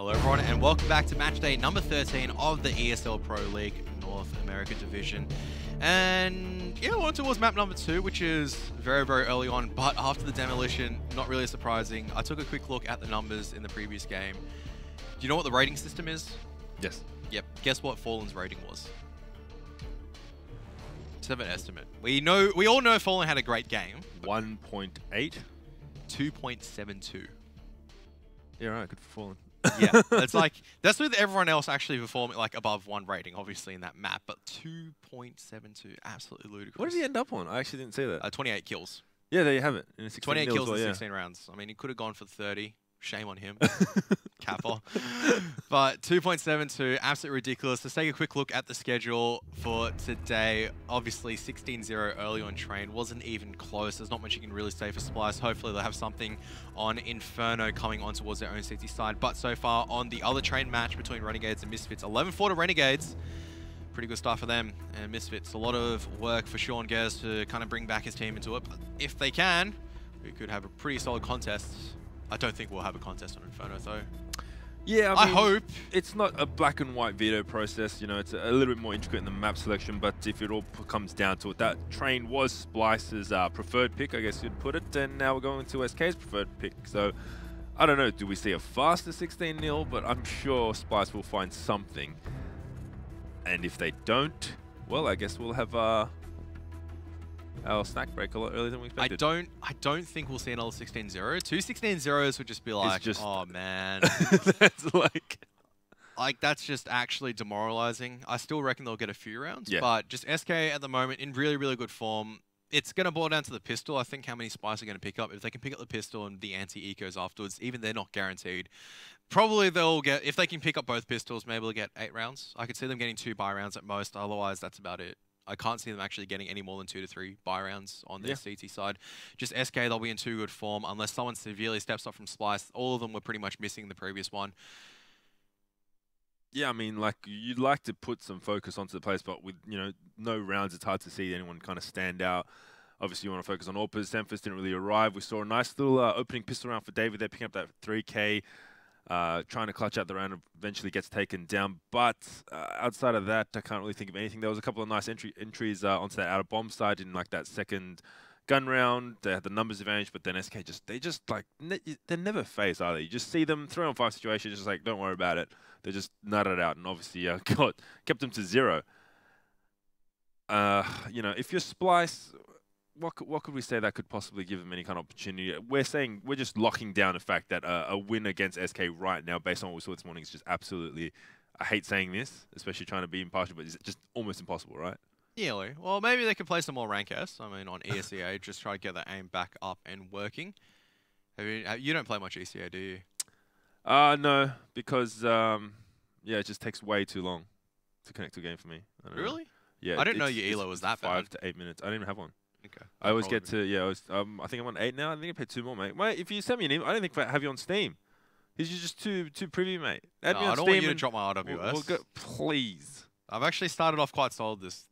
Hello everyone and welcome back to Matchday number 13 of the ESL Pro League North America Division. And yeah, we're on towards map number 2, which is very, very early on, but after the demolition, not really surprising. I took a quick look at the numbers in the previous game. Do you know what the rating system is? Yes. Yep. Guess what Fallen's rating was? Just have an estimate. We all know Fallen had a great game. 1.8? 2.72. Yeah, right, good for Fallen. Yeah, it's like, that's with everyone else actually performing like above 1 rating, obviously, in that map, but 2.72, absolutely ludicrous. What did he end up on? I actually didn't see that. 28 kills. Yeah, there you have it. In 28 kills in 16 rounds. I mean, he could have gone for 30. Shame on him. Kappa. But 2.72, absolutely ridiculous. Let's take a quick look at the schedule for today. Obviously, 16-0 early on train. Wasn't even close. There's not much you can really say for Splyce. Hopefully, they'll have something on Inferno coming on towards their own city side. But so far, on the other train match between Renegades and Misfits, 11-4 to Renegades. Pretty good start for them. And Misfits, a lot of work for Sean Gers to kind of bring back his team into it. But if they can, we could have a pretty solid contest. I don't think we'll have a contest on Inferno, though. Yeah, I hope. It's not a black and white veto process, you know, it's a little bit more intricate in the map selection, but if it all comes down to it, that train was Splyce's preferred pick, I guess you'd put it, and now we're going to SK's preferred pick. So, I don't know, do we see a faster 16-0? But I'm sure Splyce will find something. And if they don't, well, I guess we'll have our snack break a lot earlier than we expected. I don't think we'll see another 16-0. 2 16-0s would just be like, oh man. That's like that's just actually demoralizing. I still reckon they'll get a few rounds, yeah. But just SK at the moment in really, really good form. It's going to boil down to the pistol. I think how many Splyce are going to pick up. If they can pick up the pistol and the anti-ecos afterwards, even they're not guaranteed. Probably they'll get, if they can pick up both pistols, maybe they'll get 8 rounds. I could see them getting 2 buy rounds at most. Otherwise, that's about it. I can't see them actually getting any more than 2 to 3 buy rounds on their CT side. Just SK, they'll be in too good form unless someone severely steps up from Splyce. All of them were pretty much missing the previous one. Yeah, I mean, like, you'd like to put some focus onto the place, but with, you know, no rounds, it's hard to see anyone kind of stand out. Obviously, you want to focus on Orpers. Semphis didn't really arrive. We saw a nice little opening pistol round for David. They're picking up that 3K. Trying to clutch out the round, eventually gets taken down. But outside of that, I can't really think of anything. There was a couple of nice entries onto that outer bomb side in like that second gun round. They had the numbers advantage, but then SK they're never phased, are they? You just see them 3-on-5 situation, just like, don't worry about it. They just nutted it out and obviously kept them to 0. You know, if you're Splyce, what could we say that could possibly give them any kind of opportunity? We're just locking down the fact that a win against SK right now, based on what we saw this morning, is just absolutely, I hate saying this, especially trying to be impartial, but it's just almost impossible, right? Yeah, well, maybe they could play some more rank S. I mean, on ESEA, just try to get that aim back up and working. You don't play much ECA, do you? No, because, yeah, it just takes way too long to connect to a game for me. Really? Yeah. I didn't know your ELO was that bad. 5 to 8 minutes. I didn't even have one. Okay. I always get to, yeah, I think I'm on 8 now. I think I paid 2 more, mate. Mate, if you send me an email, I don't think I have you on Steam. Is you just too preview, mate? Add me on Steam. I don't want you to drop my RWS. We'll go, please. I've actually started off quite solid this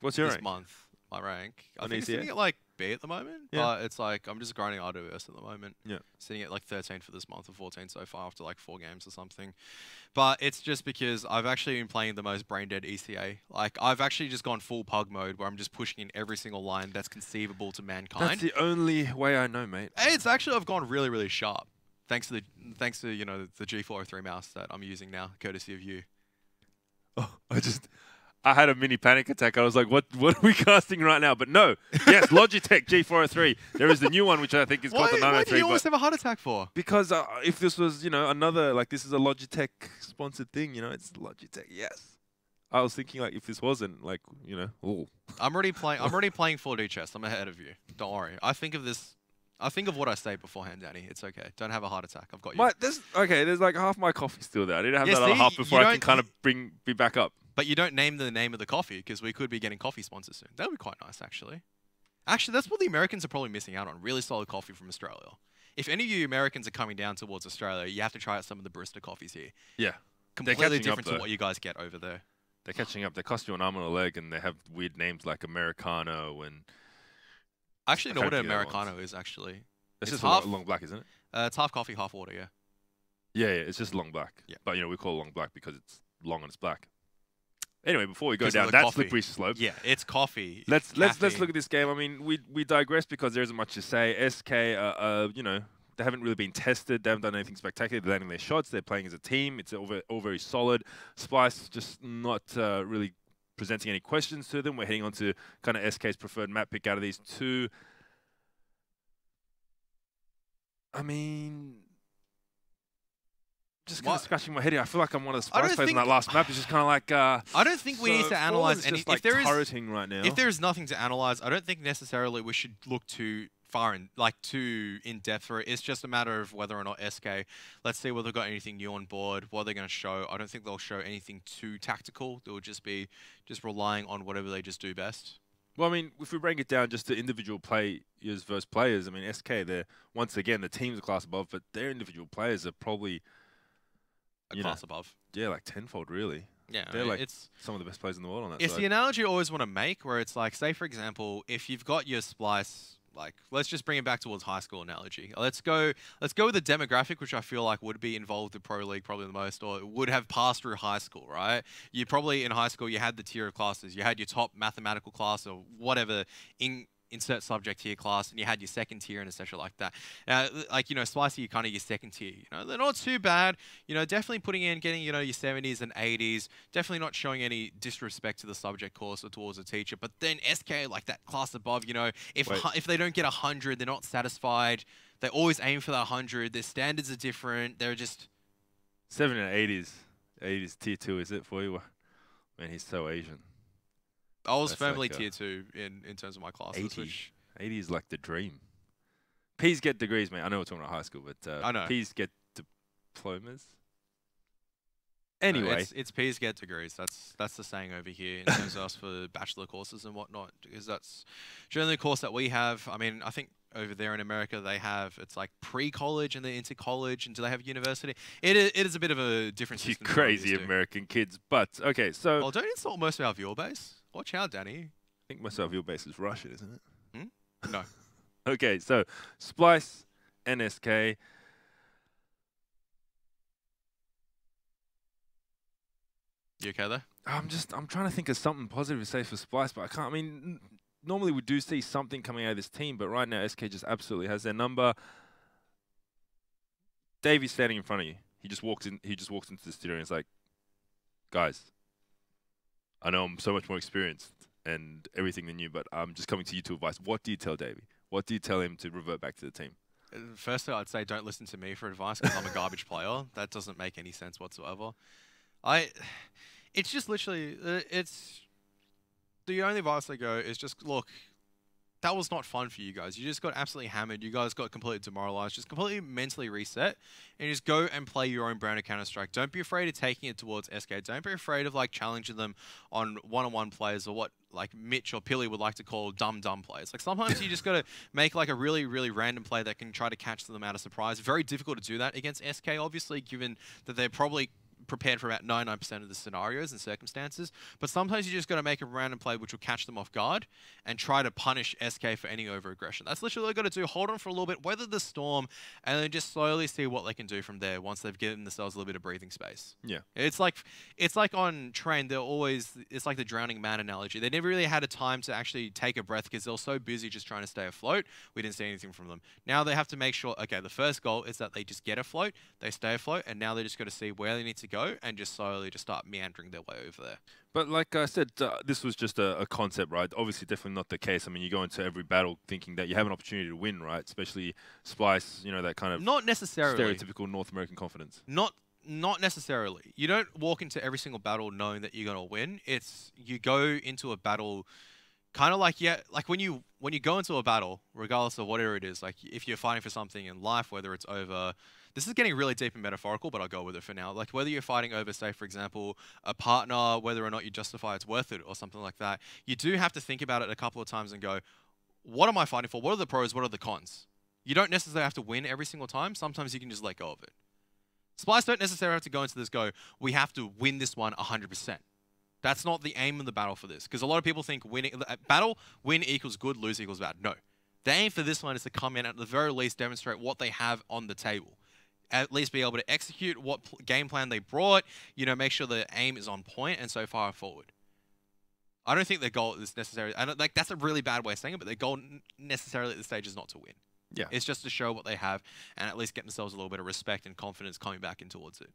What's your rank? month. My rank. I On think it's sitting at like B at the moment. Yeah. But it's like, I'm just grinding RWS at the moment. Yeah. Sitting at like 13 for this month or 14 so far after like 4 games or something. But it's just because I've actually been playing the most brain-dead ECA. Like, I've actually just gone full pug mode where I'm just pushing in every single line that's conceivable to mankind. That's the only way I know, mate. It's actually, I've gone really, really sharp. Thanks to you know, the G403 mouse that I'm using now, courtesy of you. Oh, I had a mini panic attack. I was like, what are we casting right now? But no. Yes, Logitech G403. There is the new one, which I think is called the 903. Why do you always have a heart attack for? Because if this was, you know, another, like, this is a Logitech sponsored thing, you know, it's Logitech, yes. I was thinking, like, if this wasn't, like, you know, ooh. I'm already playing 4D chess. I'm ahead of you. Don't worry. I think of what I say beforehand, Danny. It's okay. Don't have a heart attack. I've got you. There's like half my coffee still there. I didn't have that other half before I can kind of be back up. But you don't name the name of the coffee because we could be getting coffee sponsors soon. That would be quite nice, actually. Actually, that's what the Americans are probably missing out on. Really solid coffee from Australia. If any of you Americans are coming down towards Australia, you have to try out some of the barista coffees here. Yeah. Completely different to what you guys get over there. They're catching up. They cost you an arm and a leg, and they have weird names like Americano and... I actually know what an Americano is, actually. It's just half long black, isn't it? It's half coffee, half water, yeah. Yeah, it's just long black. Yeah. But, you know, we call it long black because it's long and it's black. Anyway, before we go 'Cause of down the that coffee. slippery slope, Yeah, it's coffee. let's look caffeine. at this game. I mean, we digress because there isn't much to say. SK, you know, they haven't really been tested. They haven't done anything spectacular. They're landing their shots. They're playing as a team. It's all very solid. Splyce just not really presenting any questions to them. We're heading on to kind of SK's preferred map pick out of these two. I mean, just kind of scratching my head here. I feel like I'm one of the Splyce players on that last map. It's just kind of like... I don't think we need to analyze any... Like turreting right now. If there is nothing to analyze, I don't think necessarily we should look too far in, like too in depth for it. It's just a matter of whether or not SK, let's see whether they've got anything new on board, what they're going to show. I don't think they'll show anything too tactical. They'll just be relying on whatever they just do best. Well, I mean, if we break it down just to individual players versus players, I mean, SK, they're, once again, the team's a class above, but their individual players are probably... A class above. Yeah, like tenfold, really. Yeah, they're like it's some of the best players in the world on that It's side. the analogy I always want to make, where it's like, say, for example, if you've got your Splyce, like, let's just bring it back towards high school analogy. Let's go with the demographic, which I feel like would be involved with Pro League probably the most, or would have passed through high school, right? You probably, in high school, you had the tier of classes. You had your top mathematical class or whatever, insert subject tier class, and you had your second tier and etc. like that. Like, you know, Splyce, you kind of your second tier. You know, they're not too bad. You know, definitely getting, you know, your 70s and 80s. Definitely not showing any disrespect to the subject course or towards the teacher. But then SK, like that class above, you know, if they don't get 100, they're not satisfied. They always aim for that 100. Their standards are different. They're just 70 and 80s tier 2, is it for you? Man, he's so Asian. I was firmly like tier 2 in terms of my classes. 80 is like the dream. P's get degrees, mate. I know we're talking about high school, but I know. P's get diplomas. Anyway. No, it's P's get degrees. That's the saying over here in terms of us for bachelor courses and whatnot, because that's generally the course that we have. I mean, I think over there in America they have, it's like pre-college and then into college, and do they have university? It is a bit of a different system. You crazy American kids. But, okay, so... Well, don't insult most of our viewer base. Watch out, Danny. I think most of our viewer base is Russian, isn't it? Hmm? No. Okay, so Splyce, NSK. You okay there? I'm trying to think of something positive to say for Splyce, but I can't. I mean, normally we do see something coming out of this team, but right now SK just absolutely has their number. Davey's standing in front of you. He just walks into the studio and is like, guys, I know I'm so much more experienced and everything than you, but I'm just coming to you to advice. What do you tell Davey? What do you tell him to revert back to the team? Firstly, I'd say don't listen to me for advice because I'm a garbage player. That doesn't make any sense whatsoever. It's just literally, it's the only advice I go is just, look, that was not fun for you guys. You just got absolutely hammered. You guys got completely demoralized. Just completely mentally reset, and just go and play your own brand of Counter-Strike. Don't be afraid of taking it towards SK. Don't be afraid of like challenging them on one-on-one plays, or what like Mitch or Pilly would like to call dumb plays. Like sometimes you just got to make like a really random play that can try to catch them out of surprise. Very difficult to do that against SK, obviously, given that they're probably prepared for about 99% of the scenarios and circumstances, but sometimes you just got to make a random play which will catch them off guard and try to punish SK for any over-aggression. That's literally all you got to do. Hold on for a little bit, weather the storm, and then just slowly see what they can do from there once they've given themselves a little bit of breathing space. Yeah. It's like on train, it's like the drowning man analogy. They never really had a time to actually take a breath because they were so busy just trying to stay afloat. We didn't see anything from them. Now they have to make sure, okay, the first goal is that they just get afloat, they stay afloat, and now they just got to see where they need to go and just slowly just start meandering their way over there. But like I said, this was just a concept, right? Obviously, definitely not the case. I mean, you go into every battle thinking that you have an opportunity to win, right? Especially Splyce, you know, that kind of not necessarily stereotypical North American confidence. Not necessarily. You don't walk into every single battle knowing that you're gonna win. It's you go into a battle kind of like, yeah, like when you go into a battle, regardless of whatever it is, like if you're fighting for something in life, whether it's over. This is getting really deep and metaphorical, but I'll go with it for now. Like whether you're fighting over, say, for example, a partner, whether or not you justify it's worth it or something like that, you do have to think about it a couple of times and go, what am I fighting for? What are the pros? What are the cons? You don't necessarily have to win every single time. Sometimes you can just let go of it. Splyce don't necessarily have to go into this we have to win this one 100%. That's not the aim of the battle for this. Because a lot of people think win equals good, lose equals bad. No. The aim for this one is to come in at the very least demonstrate what they have on the table. at least be able to execute what game plan they brought, you know, make sure the aim is on point and so far forward. I don't think their goal is necessarily, like that's a really bad way of saying it, but their goal necessarily at this stage is not to win. Yeah. It's just to show what they have and at least get themselves a little bit of respect and confidence coming back in towards it.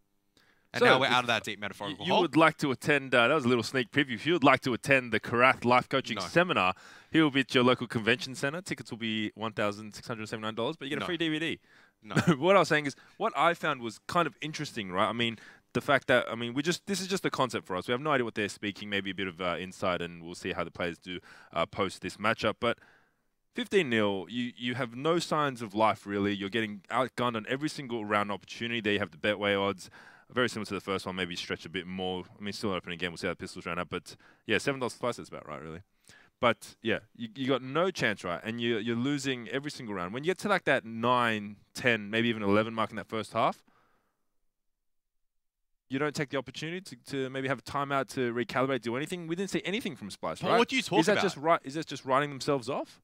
And So now we're out of that deep metaphorical You hole. would like to attend, that was a little sneak preview. If you would like to attend the Karath Life Coaching Seminar, he will be at your local convention center. Tickets will be $1,679, but you get a free DVD. No. What I was saying is, what I found was kind of interesting, right? I mean, the fact that, I mean, this is just a concept for us. We have no idea what they're speaking, maybe a bit of insight, and we'll see how the players do post this matchup. But 15-0, you have no signs of life, really. You're getting outgunned on every single round opportunity. There you have the Betway odds. Very similar to the first one, maybe stretch a bit more. I mean, still an opening game. We'll see how the pistols round up. But, yeah, $7 Splyce, that's about right, really. But, yeah, you got no chance, right? And you're losing every single round. When you get to, like, that 9, 10, maybe even 11 mark in that first half, you don't take the opportunity to maybe have a timeout to recalibrate, do anything. We didn't see anything from Splyce, right? What do you talk about? Is that just writing themselves off?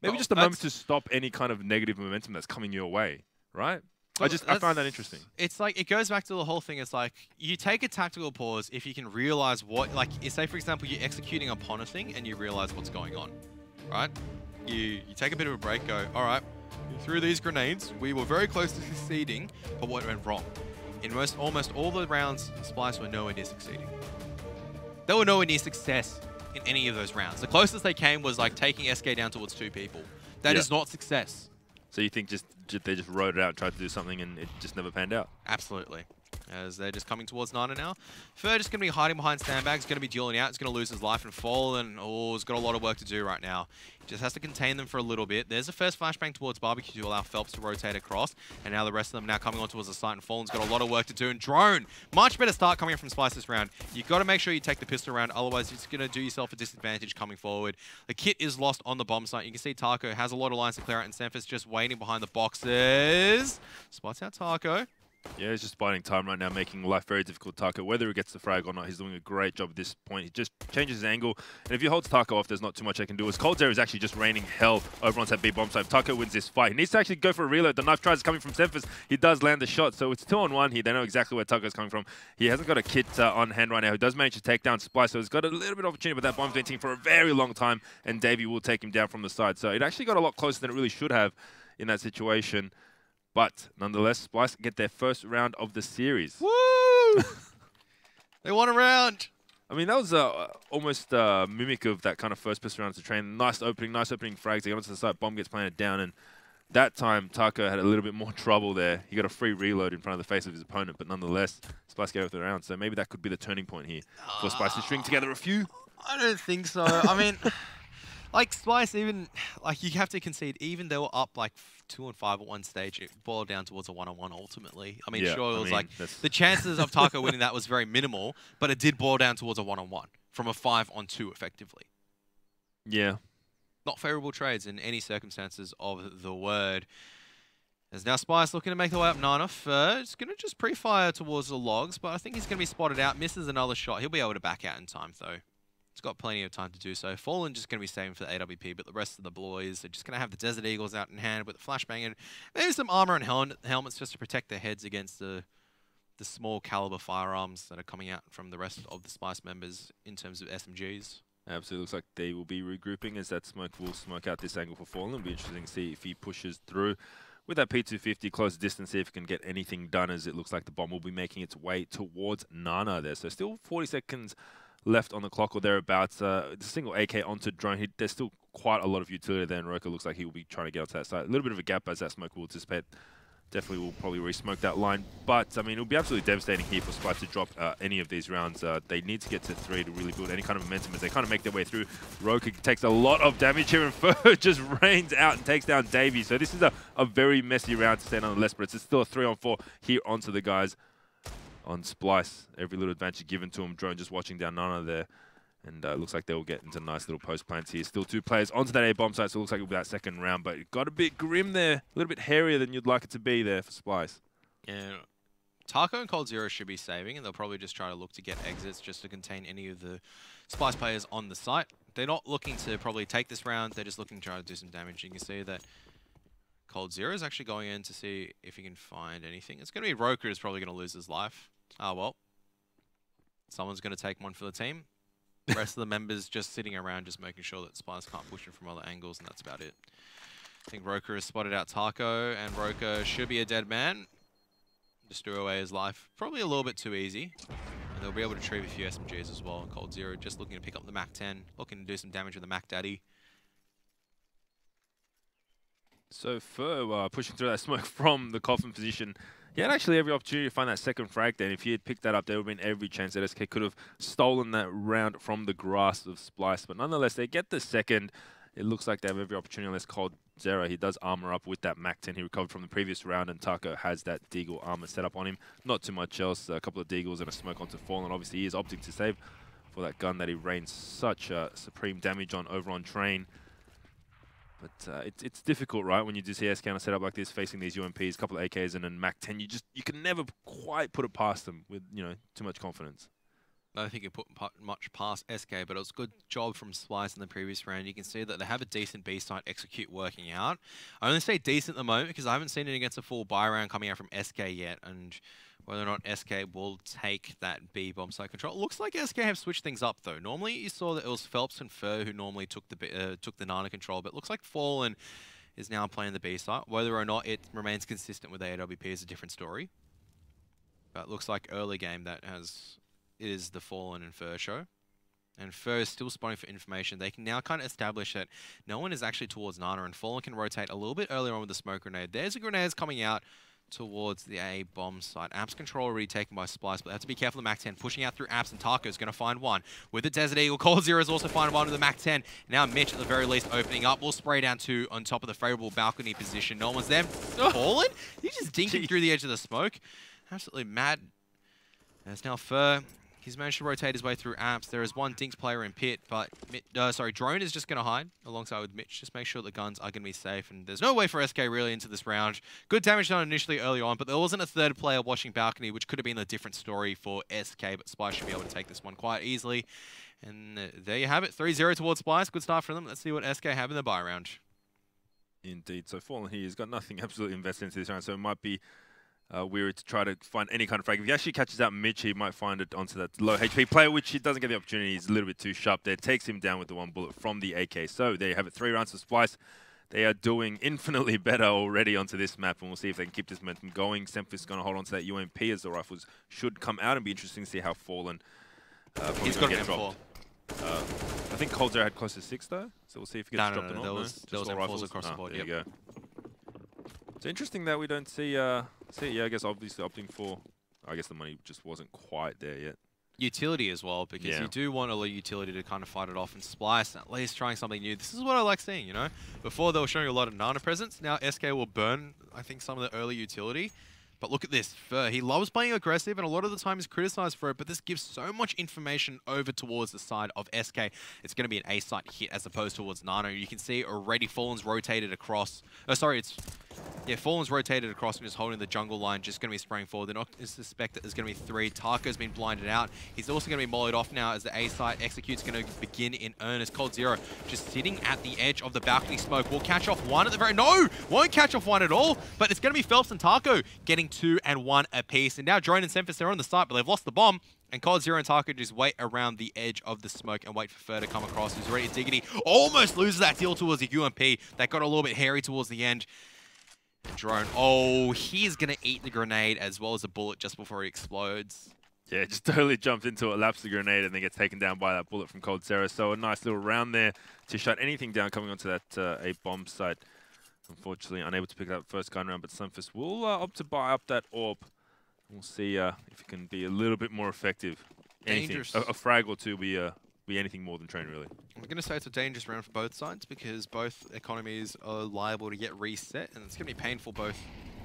Maybe just a moment to stop any kind of negative momentum that's coming your way, right? I find that interesting. It's like, it goes back to the whole thing. It's like, you take a tactical pause if you can realize what, like, say, for example, you're executing upon a thing and you realize what's going on, right? You take a bit of a break, go, all right, through these grenades, we were very close to succeeding, but what went wrong? In almost all the rounds, Splyce were nowhere near succeeding. They were nowhere near success in any of those rounds. The closest they came was like taking SK down towards 2 people. That is not success. So you think they just wrote it out and tried to do something and it just never panned out? Absolutely. As they're just coming towards Nana now. Fer just going to be hiding behind sandbags, going to be dueling out. He's going to lose his life and fall, and he's got a lot of work to do right now. He just has to contain them for a little bit. There's a first flashbang towards Barbecue to allow Phelps to rotate across, and now the rest of them now coming on towards the site, and Fallen's got a lot of work to do. And Drone, much better start coming from Splyce this round. You've got to make sure you take the pistol round, otherwise it's going to do yourself a disadvantage coming forward. The kit is lost on the bomb site. You can see Taco has a lot of lines to clear out, and Semphis just waiting behind the boxes. Spots out Taco. Yeah, he's just biding time right now, making life very difficult. Taco, whether he gets the frag or not, he's doing a great job at this point. He just changes his angle, and if he holds Taco off, there's not too much I can do. As Coldzera is actually just raining hell over onto that B bomb site. If Taco wins this fight, he needs to actually go for a reload. The knife tries coming from Semphis. He does land the shot, so it's 2-on-1 here. They know exactly where Taco's coming from. He hasn't got a kit on hand right now. He does manage to take down Splyce, so he's got a little bit of opportunity, but that bomb's been taken for a very long time, and Davey will take him down from the side. So it actually got a lot closer than it really should have in that situation. But nonetheless, Splyce get their first round of the series. Woo! They won a round. I mean, that was almost a mimic of that kind of first pistol round to train. Nice opening frags. They got onto the side, bomb gets planted down, and that time Taco had a little bit more trouble there. He got a free reload in front of the face of his opponent, but nonetheless, Splyce gave it the round. So maybe that could be the turning point here for Splyce to string together a few. I don't think so. I mean, like Splyce, even like you have to concede, even they were up like 2-5 at one stage, it boiled down towards a 1-on-1 ultimately. I mean, yeah, sure, it was like the chances of Taco winning that was very minimal, but it did boil down towards a 1-on-1 from a 5-on-2 effectively. Yeah. Not favorable trades in any circumstances of the word. There's now Splyce looking to make the way up Nana first. Going to just pre-fire towards the logs, but I think he's going to be spotted out. Misses another shot. He'll be able to back out in time, though. He's got plenty of time to do so. Fallen just going to be saving for the AWP, but the rest of the boys are just going to have the Desert Eagles out in hand with the flashbang and maybe some armor and helmets just to protect their heads against the small caliber firearms that are coming out from the rest of the Splyce members in terms of SMGs. Absolutely. Looks like they will be regrouping as that smoke will smoke out this angle for Fallen. It'll be interesting to see if he pushes through with that P250 close distance, see if he can get anything done, as it looks like the bomb will be making its way towards Nana there. So still 40 seconds left on the clock or thereabouts. The single AK onto Drone. There's still quite a lot of utility there, and Roka looks like he will be trying to get onto that side. A little bit of a gap as that smoke will anticipate. Definitely will probably re-smoke that line. But, I mean, it'll be absolutely devastating here for Splyce to drop any of these rounds. They need to get to 3 to really build any kind of momentum as they kind of make their way through. Roka takes a lot of damage here, and Fer just rains out and takes down Davey. So this is a very messy round to say nonetheless, but it's still a 3-on-4 here onto the guys on Splyce. Every little advantage given to him. Drone just watching down Nana there. And it looks like they'll get into nice little post plants here. Still 2 players onto that A-bomb site, so it looks like it'll be that second round. But it got a bit grim there. A little bit hairier than you'd like it to be there for Splyce. Yeah. Taco and Coldzera should be saving, and they'll probably just try to look to get exits just to contain any of the Splyce players on the site. They're not looking to probably take this round. They're just looking to try to do some damage. You can see that Cold Zero is actually going in to see if he can find anything. It's going to be Roker who's probably going to lose his life. Ah, well. Someone's going to take one for the team. The rest of the members just sitting around, just making sure that Splyce can't push him from other angles, and that's about it. I think Roker has spotted out Taco, and Roker should be a dead man. Just threw away his life. Probably a little bit too easy. And they'll be able to retrieve a few SMGs as well. Cold Zero just looking to pick up the Mac 10, looking to do some damage with the Mac Daddy. So Fur pushing through that smoke from the coffin position. He had actually every opportunity to find that second frag there. And if he had picked that up, there would have been every chance that SK could have stolen that round from the grasp of Splyce. But nonetheless, they get the second. It looks like they have every opportunity unless Cold Zero. He does armor up with that Mac 10 he recovered from the previous round, and Taco has that Deagle armor set up on him. Not too much else. A couple of Deagles and a smoke onto Fallen. Obviously, he is opting to save for that gun that he rains such supreme damage on over on Train. But it's difficult, right, when you do see SK on a setup like this, facing these UMPs, a couple of AKs and then Mac 10. You can never quite put it past them with too much confidence. I don't think it put much past SK, but it was a good job from Splyce in the previous round. You can see that they have a decent B site execute working out. I only say decent at the moment because I haven't seen it against a full buy round coming out from SK yet, and whether or not SK will take that B bomb site control. It looks like SK have switched things up though. Normally you saw that it was Phelps and Fur who normally took the Nana control, but it looks like Fallen is now playing the B site. Whether or not it remains consistent with AWP is a different story. But it looks like early game that is the Fallen and Fur show. And Fur is still spotting for information. They can now kind of establish that no one is actually towards Nana, and Fallen can rotate a little bit earlier on with the smoke grenade. There's a grenade coming out towards the A bomb site. Apps control already taken by Splyce, but they have to be careful of the Mac 10. Pushing out through Apps, and Taco is going to find one. With the Desert Eagle, Cold Zero is also finding one with the Mac 10. Now Mitch, at the very least, opening up. We'll spray down two on top of the favorable balcony position. No one's there. Fallen? He's just dinking through the edge of the smoke. Absolutely mad. There's now Fur. He's managed to rotate his way through Apps. There is one Dinks player in pit, but Drone is just going to hide alongside with Mitch. Just make sure the guns are going to be safe, and there's no way for SK really into this round. Good damage done initially early on, but there wasn't a third player watching balcony, which could have been a different story for SK, but Splyce should be able to take this one quite easily. And there you have it, 3-0 towards Splyce. Good start for them. Let's see what SK have in the buy round. Indeed. So Fallen here, he's got nothing absolutely invested into this round, so it might be weary to try to find any kind of frag. If he actually catches out Mitch, he might find it onto that low HP player, which he doesn't get the opportunity. He's a little bit too sharp there. Takes him down with the one bullet from the AK. So there you have it, 3 rounds for Splyce. They are doing infinitely better already onto this map, and we'll see if they can keep this momentum going. Semphis is going to hold on to that UMP as the rifles should come out, and be interesting to see how Fallen he's got to get dropped. I think Cold Zero had close to 6 though, so we'll see if he gets dropped or not. There was M4s across the board. There you go. It's interesting that we don't see, I guess obviously opting for, I guess the money just wasn't quite there yet. Utility as well, because you do want a little utility to kind of fight it off, and Splyce at least trying something new. This is what I like seeing, Before they were showing a lot of Nana presence, now SK will burn, I think, some of the early utility. But look at this, Fur. He loves playing aggressive, and a lot of the time he's criticized for it, but this gives so much information over towards the side of SK. It's going to be an A-site hit as opposed towards Nano. You can see already Fallen's rotated across. Fallen's rotated across and is holding the jungle line, just going to be spraying forward. They're not to suspect that there's going to be 3. Taco's been blinded out. He's also going to be mollied off now as the A-site execute's going to begin in earnest. Cold Zero just sitting at the edge of the balcony smoke. Will catch off one at the very... No! Won't catch off one at all, but it's going to be Phelps and Taco getting 2 and 1 apiece. And now Drone and Semphis are on the site, but they've lost the bomb. And Cold Zero and Taco just wait around the edge of the smoke and wait for Fur to come across. Who's ready to Diggity. Almost loses that deal towards the UMP. That got a little bit hairy towards the end. Drone. Oh, he's going to eat the grenade as well as a bullet just before he explodes. Yeah, just totally jumped into it, laps the grenade, and then gets taken down by that bullet from Cold Zero. So a nice little round there to shut anything down coming onto that A bomb site. Unfortunately, unable to pick up first gun round, but Semphis will opt to buy up that AWP. We'll see if it can be a little bit more effective. Dangerous. A frag or two be anything more than Train, really. I'm going to say it's a dangerous round for both sides because both economies are liable to get reset, and it's going to be painful both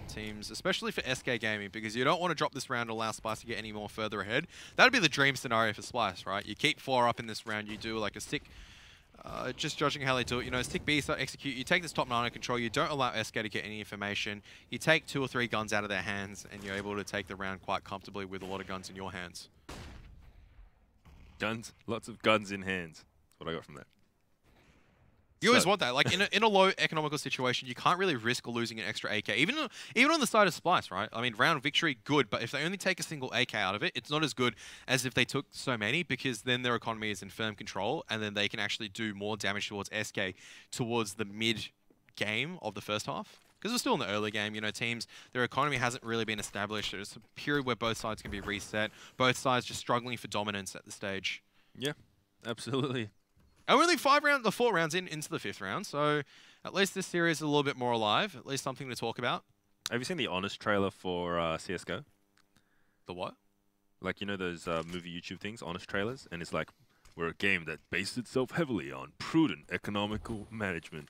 teams, especially for SK Gaming, because you don't want to drop this round and allow Splyce to get any more further ahead. That would be the dream scenario for Splyce, right? You keep 4 up in this round, you do like a sick... just judging how they do it, stick B, start execute, you take this top 9 control, you don't allow SK to get any information, you take 2 or 3 guns out of their hands, and you're able to take the round quite comfortably with a lot of guns in your hands. Guns, lots of guns in hands. That's what I got from that. You always want that. Like in a low economical situation, you can't really risk losing an extra AK. Even on the side of Splyce, right? I mean, round victory, good, but if they only take a single AK out of it, it's not as good as if they took so many, because then their economy is in firm control, and then they can actually do more damage towards SK towards the mid game of the first half. Because we're still in the early game, you know, teams, their economy hasn't really been established. There's a period where both sides can be reset. Both sides just struggling for dominance at the stage. Yeah, absolutely. And we're only 4 rounds into the 5th round, so at least this series is a little bit more alive. At least something to talk about. Have you seen the Honest trailer for CSGO? The what? Like, you know those movie YouTube things, Honest trailers? And it's like, we're a game that based itself heavily on prudent economic management.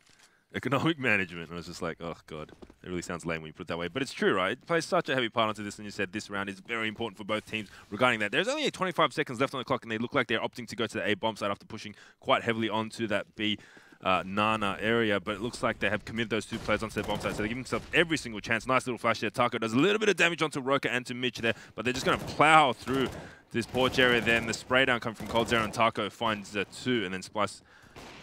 And I was just like, oh, God. It really sounds lame when you put it that way. But it's true, right? It plays such a heavy part onto this, and you said this round is very important for both teams regarding that. There's only 25 seconds left on the clock, and they look like they're opting to go to the A bomb side after pushing quite heavily onto that B Nana area. But it looks like they have committed those 2 players onto their bomb side, so they're giving themselves every single chance. Nice little flash there. Taco does a little bit of damage onto Roka and to Mitch there, but they're just going to plow through this porch area. Then the spray down coming from coldzera, and Taco finds 2, and then Splyce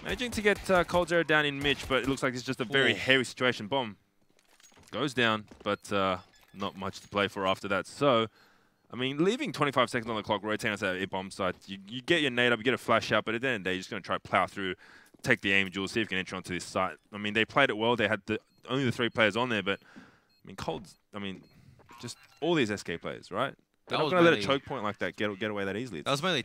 managing to get coldzera down in Mitch, but it looks like it's just a very hairy situation. Bomb goes down, but not much to play for after that. So, I mean, leaving 25 seconds on the clock, rotating us at A bomb side, you get your nade up, you get a flash out, but at the end of the day, you're just going to try to plow through, take the aim jewel, see if you can enter onto this site. I mean, they played it well. They had only the 3 players on there, but I mean, just all these SK players, right? They're not going to let a choke point like that get away that easily. That was mainly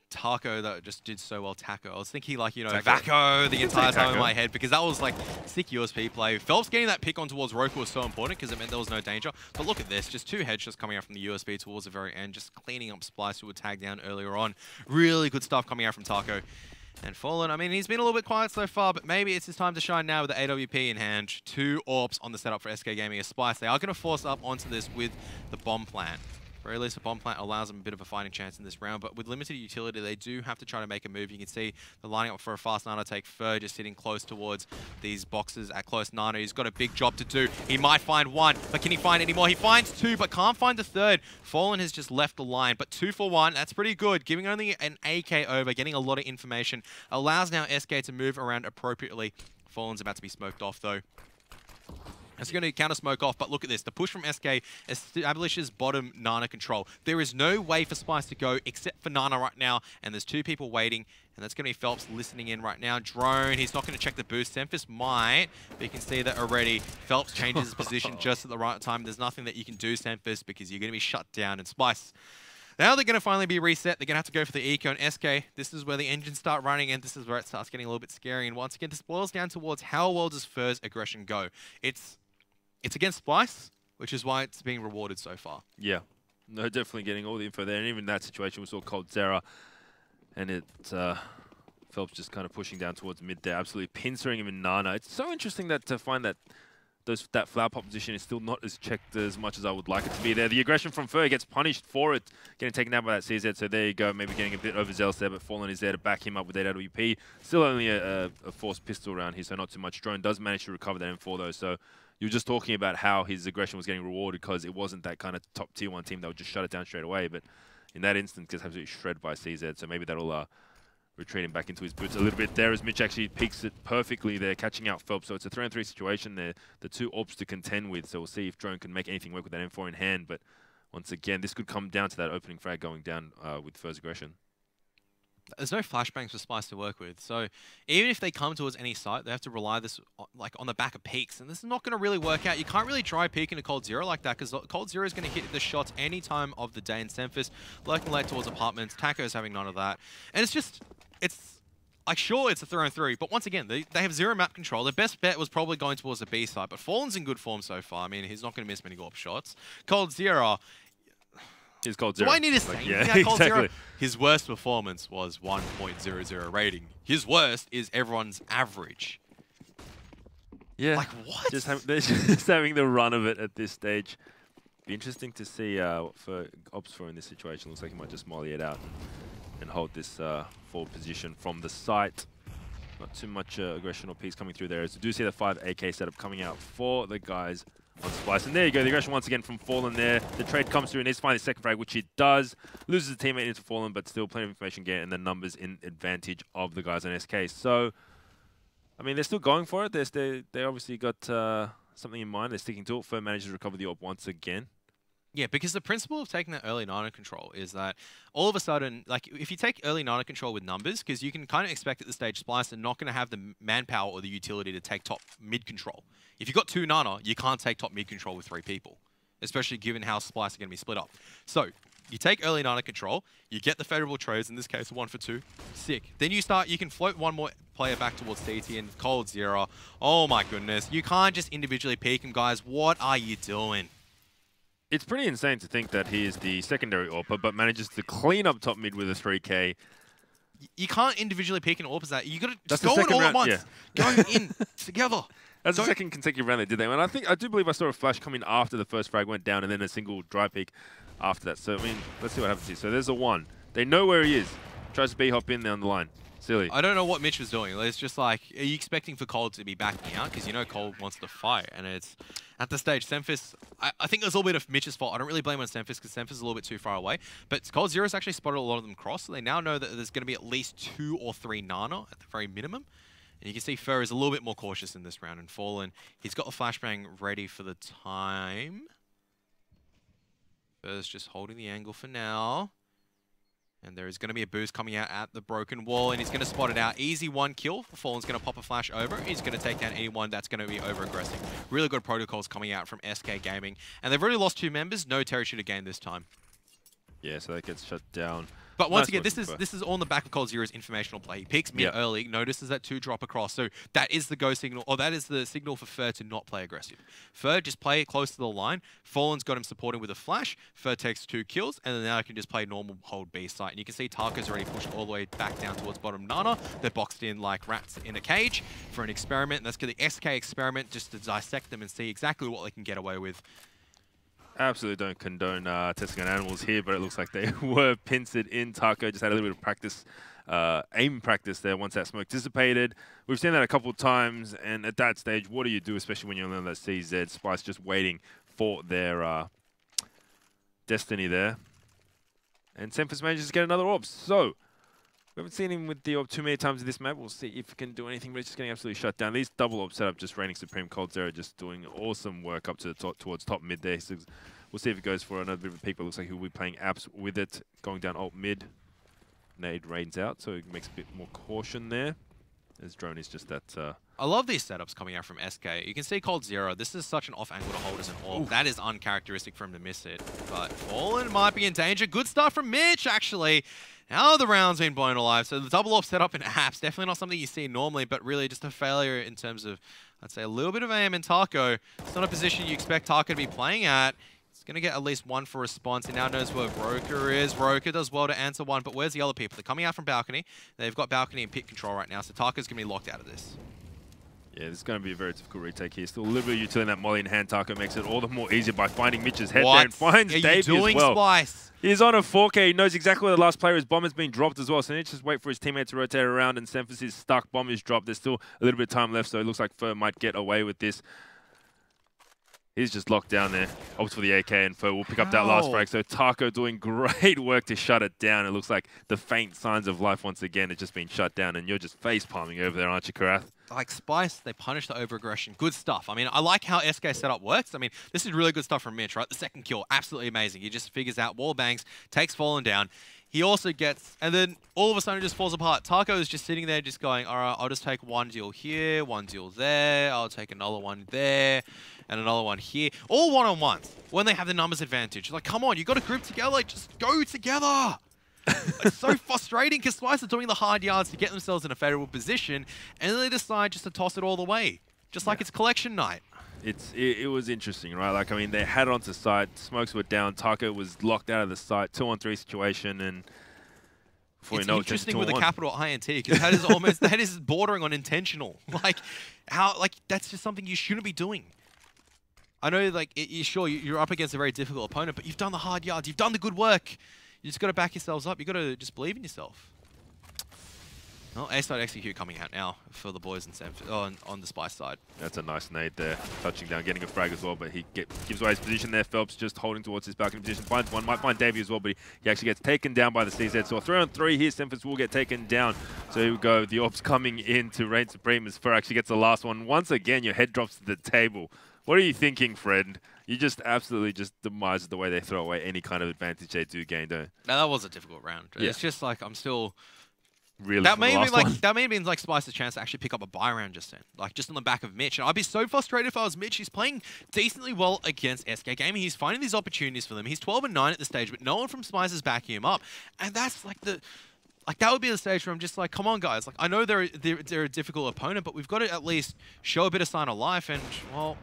Taco that just did so well. Taco. I was thinking, like, you know, Vaco the entire time in my head, because that was like sick USP play. Phelps getting that pick on towards Roku was so important because it meant there was no danger. But look at this, just 2 headshots coming out from the USB towards the very end, just cleaning up Splyce, who would tag down earlier on. Really good stuff coming out from Taco. And Fallen, I mean, he's been a little bit quiet so far, but maybe it's his time to shine now with the AWP in hand. 2 AWPs on the setup for SK Gaming as Splyce. They are going to force up onto this with the bomb plant. Very least, a bomb plant allows them a bit of a fighting chance in this round, but with limited utility, they do have to try to make a move. You can see they're lining up for a fast Nano take. Fur just sitting close towards these boxes at close Nano. He's got a big job to do. He might find 1, but can he find any more? He finds 2, but can't find the 3rd. Fallen has just left the line, but 2 for 1. That's pretty good. Giving only an AK over, getting a lot of information, allows now SK to move around appropriately. Fallen's about to be smoked off, though. It's going to counter smoke off, but look at this. The push from SK establishes bottom Nana control. There is no way for Splyce to go except for Nana right now, and there's 2 people waiting, and that's going to be Phelps listening in right now. Drone, he's not going to check the boost. Semphis might, but you can see that already. Phelps changes his position just at the right time. There's nothing that you can do, Semphis, because you're going to be shut down. And Splyce, now they're going to finally be reset. They're going to have to go for the eco. And SK, this is where the engines start running, and this is where it starts getting a little bit scary. And once again, this boils down towards how well does Fur's aggression go. It's against Splyce, which is why it's being rewarded so far. Yeah. No, definitely getting all the info there. And even in that situation, we saw coldzera, and Phelps just kind of pushing down towards mid there, absolutely pincering him in Nana. It's so interesting that to find that that flower pot position is still not as checked as much as I would like it to be there. The aggression from Fur gets punished for it, getting taken out by that CZ, so there you go, maybe getting a bit overzealous there, but Fallen is there to back him up with that AWP. Still only a forced pistol round here, so not too much. Drone does manage to recover that M4 though, so you were just talking about how his aggression was getting rewarded because it wasn't that kind of top tier 1 team that would just shut it down straight away, but in that instance, gets absolutely shredded by CZ, so maybe that'll retreat him back into his boots a little bit there as Mitch actually peeks it perfectly there, catching out Phelps. So it's a 3-on-3 situation there, the 2 AWPs to contend with, so we'll see if Drone can make anything work with that M4 in hand, but once again, this could come down to that opening frag going down with Fur's aggression. There's no flashbangs for Splyce to work with, so even if they come towards any site, they have to rely this on the back of peaks, and this is not going to really work out. You can't really try peeking a coldzera like that, because coldzera is going to hit the shots any time of the day in Semphis, lurking late towards apartments. Taco's having none of that, and it's like, sure, it's a 3-on-3, but once again, they have 0 map control. Their best bet was probably going towards the B side, but Fallen's in good form so far. I mean, he's not going to miss many AWP shots. coldzera. He's coldzera. Do I need to say yeah, exactly. His worst performance was 1.00 rating. His worst is everyone's average. Yeah. Like, what? They're just having the run of it at this stage. Be interesting to see what for Ops for in this situation. Looks like he might just molly it out and hold this forward position from the site. Not too much aggression or peaks coming through there. As we do see the 5 AK setup coming out for the guys on Splyce. And there you go, the aggression once again from Fallen there. The trade comes through and needs to find the second frag, which he does. Loses a teammate into Fallen, but still plenty of information gain and the numbers in advantage of the guys on SK. So I mean, they're still going for it. They obviously got something in mind. They're sticking to it. Fer manages to recover the orb once again. Yeah, because the principle of taking that early nano control is that all of a sudden, like if you take early nano control with numbers, because you can kind of expect at the stage Splyce are not going to have the manpower or the utility to take top mid control. If you've got 2 nano, you can't take top mid control with 3 people, especially given how Splyce are going to be split up. So you take early nano control, you get the favorable trades, in this case 1 for 2, sick. Then you can float one more player back towards CT and Cold Zero. Oh my goodness, you can't just individually peek him, guys. What are you doing? It's pretty insane to think that he is the secondary AWPer, but manages to clean up top mid with a 3K. You can't individually peek an AWP as that. You got to just go in all round, at once. Yeah. Go in together. That's the second consecutive round they did that. And I do believe I saw a flash come in after the first frag went down, and then a single dry peek after that. So I mean, let's see what happens here. So there's a 1. They know where he is. Tries to B-hop in there on the line. Silly. I don't know what Mitch was doing. It's just like, are you expecting for Cold to be backing out? Because you know Cold wants to fight. And it's at the stage, Semphis, I think there's a little bit of Mitch's fault. I don't really blame on Semphis because Semphis is a little bit too far away. But Cold Zero's actually spotted a lot of them cross. So they now know that there's going to be at least 2 or 3 Nana at the very minimum. And you can see Fer is a little bit more cautious in this round. And Fallen, he's got the flashbang ready for the time. Fer's just holding the angle for now. And there is going to be a boost coming out at the broken wall, and he's going to spot it out. Easy 1 kill. Fallen's going to pop a flash over. He's going to take down anyone that's going to be over-aggressing. Really good protocols coming out from SK Gaming. And they've already lost 2 members. No Terry shooter gain this time. Yeah, so that gets shut down. But once again, this is all in the back of Cold Zero's informational play. He peeks mid early, notices that 2 drop across. So that is the go signal, or that is the signal for Fer to not play aggressive. Fer, just play it close to the line. Fallen's got him supporting with a flash. Fer takes 2 kills, and then now I can just play normal hold B site. And you can see Tarko's already pushed all the way back down towards bottom Nana. They're boxed in like rats in a cage for an experiment. And that's the SK experiment, just to dissect them and see exactly what they can get away with. Absolutely don't condone testing on animals here, but it looks like they were pincered in. Tarko just had a little bit of practice, aim practice there once that smoke dissipated. We've seen that a couple of times, and at that stage, what do you do, especially when you're on that CZ? Splyce just waiting for their destiny there. And Semphis manages to get another orb. So, we haven't seen him with the orb too many times in this map. We'll see if he can do anything, but he's just getting absolutely shut down. These double orb setup just reigning supreme. Cold Zero just doing awesome work up to the towards top mid there. So we'll see if he goes for another bit of a peek, but looks like he'll be playing apps with it, going down alt mid. Nade rains out, so he makes a bit more caution there. As drone is just that... I love these setups coming out from SK. You can see Cold Zero. This is such an off angle to hold as an orb. Oof. That is uncharacteristic for him to miss it. But Fallen might be in danger. Good start from Mitch, actually. Now the round's been blown alive. So the double orb setup in apps, definitely not something you see normally, but really just a failure in terms of, I'd say, a little bit of aim in Tarko. It's not a position you expect Tarko to be playing at. He's going to get at least 1 for response. He now knows where Roker is. Roker does well to answer 1, but where's the other people? They're coming out from balcony. They've got balcony and pit control right now, so Tarko's going to be locked out of this. Yeah, this is going to be a very difficult retake here. Still a little bit of utility in that molly in hand. Tarko makes it all the more easier by finding Mitch's head there and finds Davey as well. Splyce? He's on a 4K. He knows exactly where the last player is. Bomb has been dropped as well. So he needs to just wait for his teammate to rotate around, and Semphis is stuck. Bomb is dropped. There's still a little bit of time left, so it looks like Fer might get away with this. He's just locked down there. Opts for the AK, and Fer will pick up that last frag. So Tarko doing great work to shut it down. It looks like the faint signs of life once again have just been shut down, and you're just face palming over there, aren't you, Karath? Like Splyce, they punish the over-aggression. Good stuff. I mean, I like how SK setup works. I mean, this is really good stuff from Mitch, right? The second kill, absolutely amazing. He just figures out wall bangs, takes Fallen down. He also gets, and then all of a sudden it just falls apart. Tarko is just sitting there just going, all right, I'll just take 1 deal here, 1 deal there. I'll take another one there, and another one here. All one-on-ones when they have the numbers advantage. Like, come on, you got to group together. Like, just go together. It's so frustrating because Splyce are doing the hard yards to get themselves in a favorable position, and then they decide just to toss it all the way, just like it's collection night. It was interesting, right? Like, I mean, they had it onto site, smokes were down, Tarko was locked out of the site, 2-on-3 situation, and before it's you know interesting with a capital INT because that is almost that is bordering on intentional. Like, that's just something you shouldn't be doing. I know, like, you're up against a very difficult opponent, but you've done the hard yards, you've done the good work. You just got to back yourselves up. You got to just believe in yourself. Well, A-side execute coming out now for the boys in on the Splyce side. That's a nice nade there. Touching down, getting a frag as well, but he gives away his position there. Phelps just holding towards his balcony position. Finds one, might find Davey as well, but he actually gets taken down by the CZ. So a 3-on-3 here, Semphis will get taken down. So here we go, the Orbs coming in to reign supreme as Fur actually gets the last one. Once again, your head drops to the table. What are you thinking, Fred? You just absolutely just demise the way they throw away any kind of advantage they do gain, don't you? Now, that was a difficult round. Yeah. It's just like, I'm still... Really, that may mean like Splyce's chance to actually pick up a buy round just then, like just on the back of Mitch. And I'd be so frustrated if I was Mitch. He's playing decently well against SK Gaming. He's finding these opportunities for them. He's 12-9 at the stage, but no one from Splyce is backing him up. And that's like that would be the stage where I'm just like, come on, guys. Like, I know they're a difficult opponent, but we've got to at least show a bit of sign of life. And well,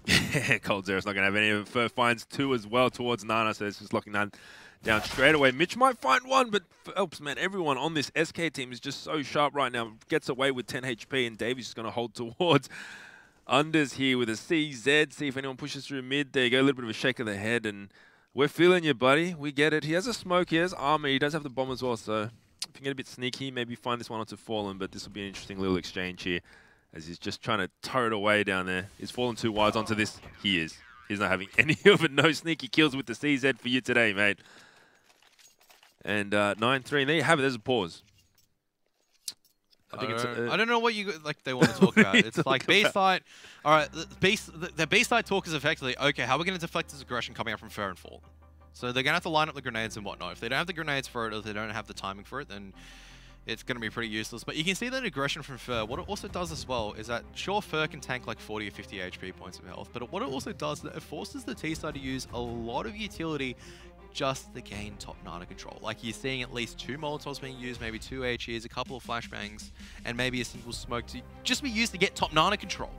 coldzera's not going to have any of it. Fur finds 2 as well towards Nana, so it's just locking that down straight away. Mitch might find 1, but Phelps, man, everyone on this SK team is just so sharp right now. Gets away with 10 HP, and Davey's just going to hold towards unders here with a CZ. See if anyone pushes through mid. There you go, a little bit of a shake of the head, and we're feeling you, buddy. We get it. He has a smoke, he has armor, he does have the bomb as well, so if you can get a bit sneaky, maybe find this one onto Fallen, but this will be an interesting little exchange here, as he's just trying to turret away down there. Is Fallen 2 wides onto this? He is. He's not having any of it. No sneaky kills with the CZ for you today, mate. And 9-3, and there you have it. There's a pause. I don't know what they want to talk about. It's like B-side. All right, the B-side talk is effectively, okay, how are we going to deflect this aggression coming up from Fur and Fall? So they're going to have to line up the grenades and whatnot. If they don't have the grenades for it, or if they don't have the timing for it, then it's going to be pretty useless. But you can see that aggression from Fur. What it also does as well is that, sure, Fur can tank like 40 or 50 HP points of health, but what it also does is that it forces the T-side to use a lot of utility just to gain top Nana control. Like, you're seeing at least 2 Molotovs being used, maybe 2 HEs, a couple of flashbangs, and maybe a single smoke to just be used to get top Nana control.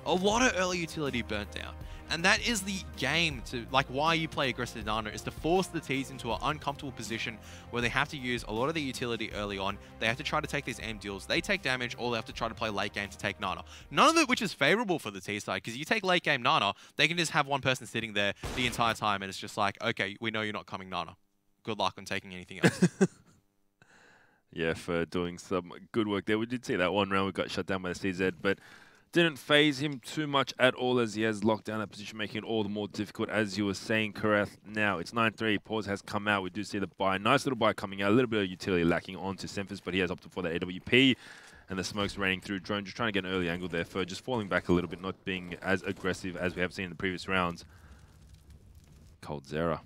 A lot of early utility burnt down. And that is the game to, like, why you play aggressive Nana, is to force the Ts into an uncomfortable position where they have to use a lot of the utility early on. They have to try to take these aim deals. They take damage, or they have to try to play late game to take Nana. None of it which is favorable for the T side, because you take late game Nana, they can just have one person sitting there the entire time, and it's just like, okay, we know you're not coming Nana. Good luck on taking anything else. Yeah, for doing some good work there. We did see that one round we got shut down by the CZ, but didn't phase him too much at all, as he has locked down that position, making it all the more difficult, as you were saying, Karath. Now, it's 9-3. Pause has come out. We do see the buy. Nice little buy coming out. A little bit of utility lacking onto Semphis, but he has opted for the AWP, and the smoke's raining through. Drone just trying to get an early angle there for just falling back a little bit, not being as aggressive as we have seen in the previous rounds. coldzera.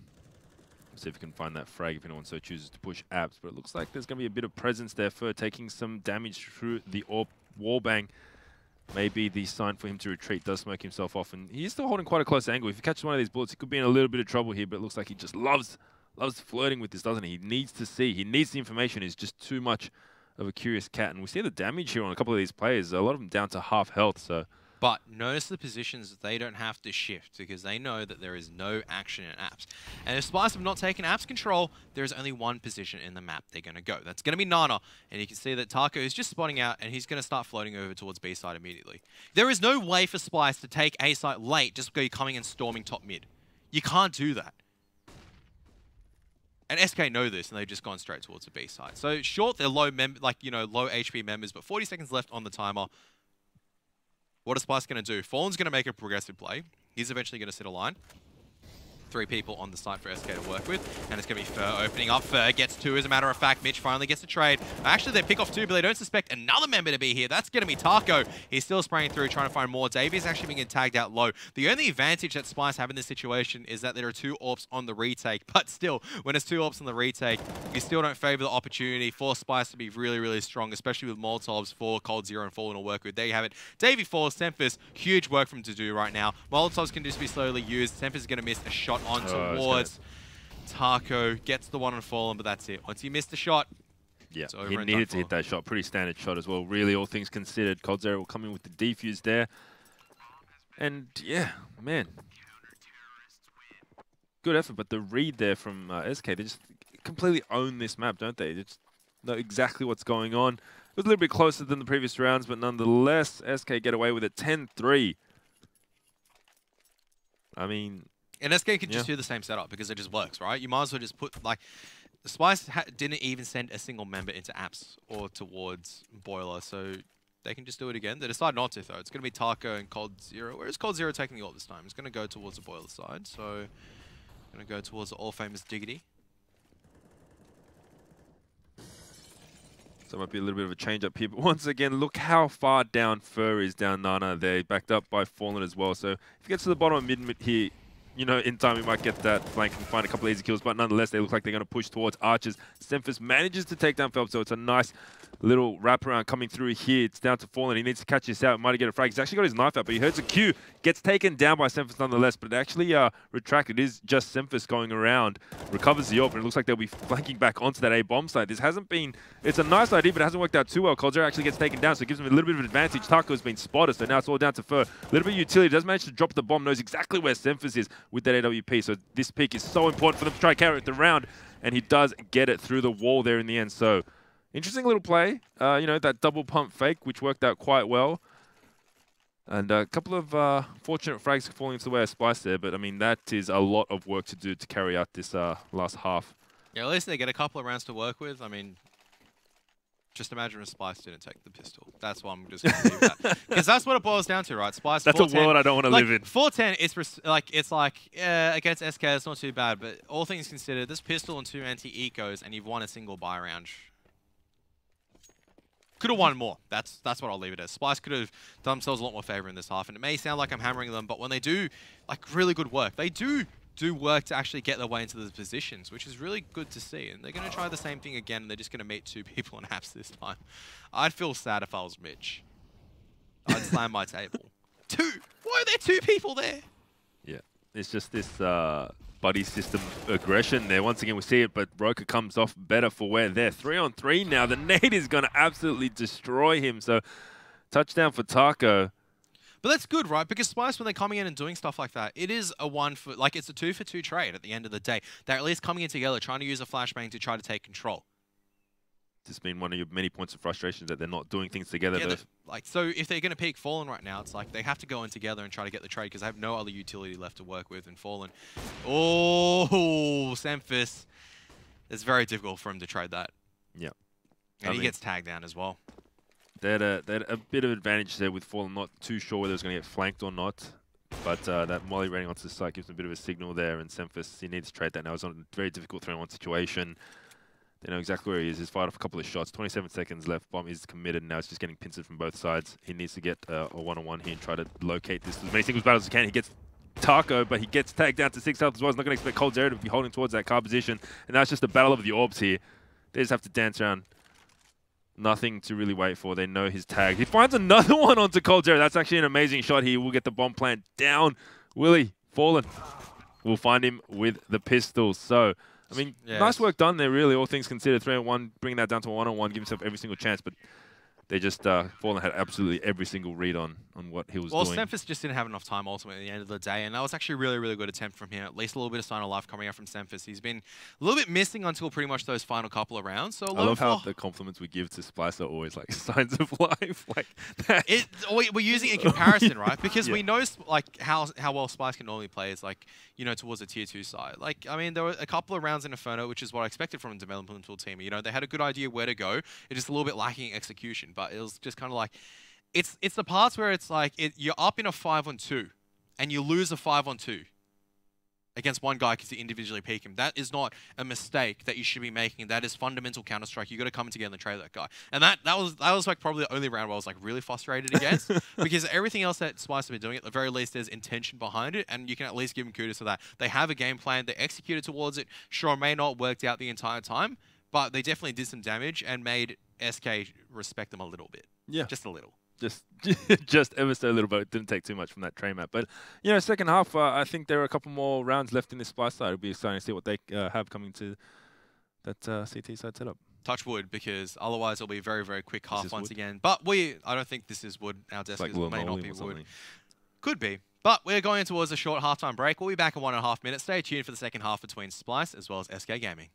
See if we can find that frag if anyone so chooses to push apps, but it looks like there's going to be a bit of presence there for taking some damage through the wallbang. Maybe the sign for him to retreat does smoke himself off, and he's still holding quite a close angle. If he catches one of these bullets, he could be in a little bit of trouble here, but it looks like he just loves flirting with this, doesn't he? He needs to see. He needs the information. He's just too much of a curious cat, and we see the damage here on a couple of these players. A lot of them down to half health, so... But notice the positions that they don't have to shift, because they know that there is no action in apps. And if Splyce have not taken apps control, there's only one position in the map they're going to go. That's going to be Nana. And you can see that Taco is just spotting out, and he's going to start floating over towards B side immediately. There is no way for Splyce to take A side late just because you're coming and storming top mid. You can't do that. And SK know this, and they've just gone straight towards the B side. So short, they're low HP members, but 40 seconds left on the timer. What is Splyce going to do? Fallen's going to make a progressive play. He's eventually going to sit a line. 3 people on the site for SK to work with, and it's going to be Fur opening up. Fur gets 2, as a matter of fact. Mitch finally gets a trade. Actually, they pick off 2, but they don't suspect another member to be here. That's going to be Taco. He's still spraying through, trying to find more. Davies actually being tagged out low. The only advantage that Splyce have in this situation is that there are 2 AWPs on the retake, but still, when it's 2 AWPs on the retake, you still don't favor the opportunity for Splyce to be really, really strong, especially with Molotovs for coldzera and Fallen to work with. There you have it. Davey falls, Semphis, huge work for him to do right now. Molotovs can just be slowly used. Semphis is going to miss a shot on towards Taco, gets the one on Fallen, but that's it. Once he missed the shot, yeah, he needed to hit that shot. Pretty standard shot as well, really, all things considered. coldzera will come in with the defuse there. And yeah, man, good effort, but the read there from SK, they just completely own this map, don't they? They just know exactly what's going on. It was a little bit closer than the previous rounds, but nonetheless, SK get away with it 10-3. I mean... And SK can just do the same setup because it just works, right? You might as well just put, like, Splyce didn't even send a single member into apps or towards Boiler, so they can just do it again. They decide not to, though. It's going to be Taco and Cold Zero. Where is Cold Zero taking the ult this time? It's going to go towards the Boiler side, so going to go towards the all-famous Diggity. So it might be a little bit of a change up here. But once again, look how far down Fur is down Nana. They're backed up by Fallen as well. So if he gets to the bottom of mid here, you know, in time, we might get that flank and find a couple of easy kills. But nonetheless, they look like they're going to push towards Archers. Semphis manages to take down Phelps, so it's a nice little wraparound coming through here. It's down to Fallen. He needs to catch this out. Might get a frag. He's actually got his knife out, but he hurts a Q. Gets taken down by Semphis nonetheless, but it actually retracted. It is just Semphis going around. Recovers the AWP, and it looks like they'll be flanking back onto that A-bomb site. This hasn't been... It's a nice idea, but it hasn't worked out too well. Coldzera actually gets taken down, so it gives him a little bit of an advantage. Taco's been spotted, so now it's all down to Fur. A little bit of utility. Does manage to drop the bomb. Knows exactly where Semphis is with that AWP, so this pick is so important for them to try to carry the round, and he does get it through the wall there in the end. So... interesting little play, you know, that double pump fake, which worked out quite well. And a couple of fortunate frags falling into the way of Splyce there, but I mean, that is a lot of work to do to carry out this last half. Yeah, at least they get a couple of rounds to work with. I mean, just imagine if Splyce didn't take the pistol. That's why I'm just going to leave that. Because that's what it boils down to, right? Splyce. That's a world I don't want to live in. 410, it's like against SK, it's not too bad, but all things considered, this pistol and 2 anti-ecos, and you've won a single buy round. Could have won more. That's what I'll leave it as. Splyce could have done themselves a lot more favor in this half, and it may sound like I'm hammering them, but when they do like really good work, they do work to actually get their way into the positions, which is really good to see. And they're going to try the same thing again, and they're just going to meet 2 people in apps this time. I'd feel sad if I was Mitch. I'd slam my table. 2? Why are there 2 people there? Yeah, it's just this buddy system aggression there. Once again, we see it, but Roka comes off better for where they're 3-on-3 now. The nade is going to absolutely destroy him. So touchdown for Taco. But that's good, right? Because Splyce, when they're coming in and doing stuff like that, it is a it's a 2-for-2 trade at the end of the day. They're at least coming in together, trying to use a flashbang to try to take control. It's been one of your many points of frustration that they're not doing things together. Yeah, so if they're going to pick Fallen right now, it's like they have to go in together and try to get the trade because they have no other utility left to work with in Fallen. Oh, Semphis. It's very difficult for him to trade that. Yeah. And he gets tagged down as well. They had a bit of advantage there with Fallen. Not too sure whether it was going to get flanked or not. But that Molly running onto the site gives him a bit of a signal there. And Semphis, he needs to trade that now. It's on a very difficult 3-on-1 situation. They know exactly where he is. He's fired off a couple of shots. 27 seconds left. Bomb is committed. Now it's just getting pincered from both sides. He needs to get a 1-on-1 here and try to locate this as many singles battles as he can. He gets Taco, but he gets tagged down to 6 health as well. He's not going to expect Coldzera to be holding towards that car position. And now it's just a battle of the orbs here. They just have to dance around. Nothing to really wait for. They know his tag. He finds another one onto Coldzera. That's actually an amazing shot here. We'll get the bomb plant down. Willie, Fallen. We'll find him with the pistol. So... I mean, nice work done there, really, all things considered. 3-on-1, bringing that down to a 1-on-1, give himself every single chance, but they just, Fallen had absolutely every single read on what he was doing. Well, Semphis just didn't have enough time ultimately at the end of the day, and that was actually a really, really good attempt from him. At least a little bit of sign of life coming out from Semphis. He's been a little bit missing until pretty much those final couple of rounds. So I love how the compliments we give to Splyce are always like signs of life. Like that. We're using it in comparison, right? Because we know like how well Splyce can normally play is like, you know, towards the tier 2 side. Like, I mean, there were a couple of rounds in Inferno, which is what I expected from a developmental team. You know, they had a good idea where to go. It's just a little bit lacking execution, but it was just kind of like, it's the parts where it's like you're up in a 5-on-2 and you lose a 5-on-2 against one guy because you individually peak him. That is not a mistake that you should be making. That is fundamental Counter-Strike. You got to come together and trade that guy. And that was like probably the only round where I was like really frustrated against because everything else that Splyce have been doing, at the very least, there's intention behind it, and you can at least give them kudos for that. They have a game plan. They executed towards it. Sure, it may not worked out the entire time, but they definitely did some damage and made SK respect them a little bit. Yeah, just a little. Just ever so little, but it didn't take too much from that train map. But, you know, second half, I think there are a couple more rounds left in this Splyce side. It'll be exciting to see what they have coming to that CT side setup. Touch wood, because otherwise it'll be a very, very quick half once again. But I don't think this is wood. Our desk may not be wood. Could be. But we're going towards a short halftime break. We'll be back in 1.5 minutes. Stay tuned for the second half between Splyce as well as SK Gaming.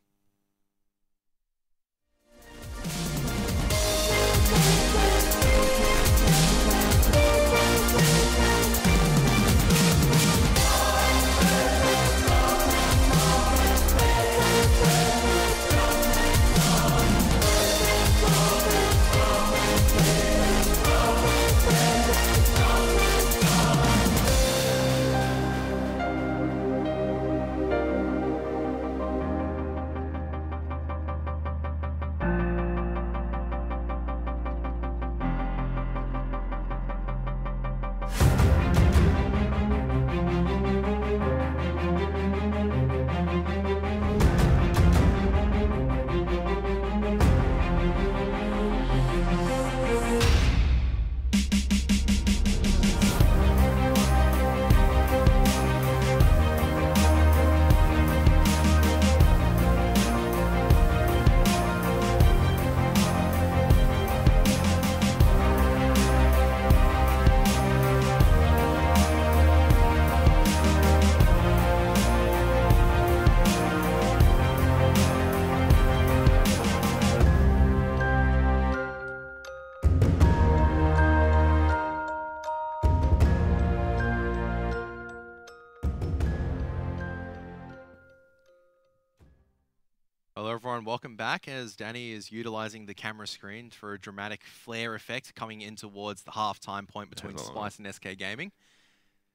everyone, welcome back as Danny is utilizing the camera screen for a dramatic flare effect coming in towards the half-time point between Splyce and SK Gaming.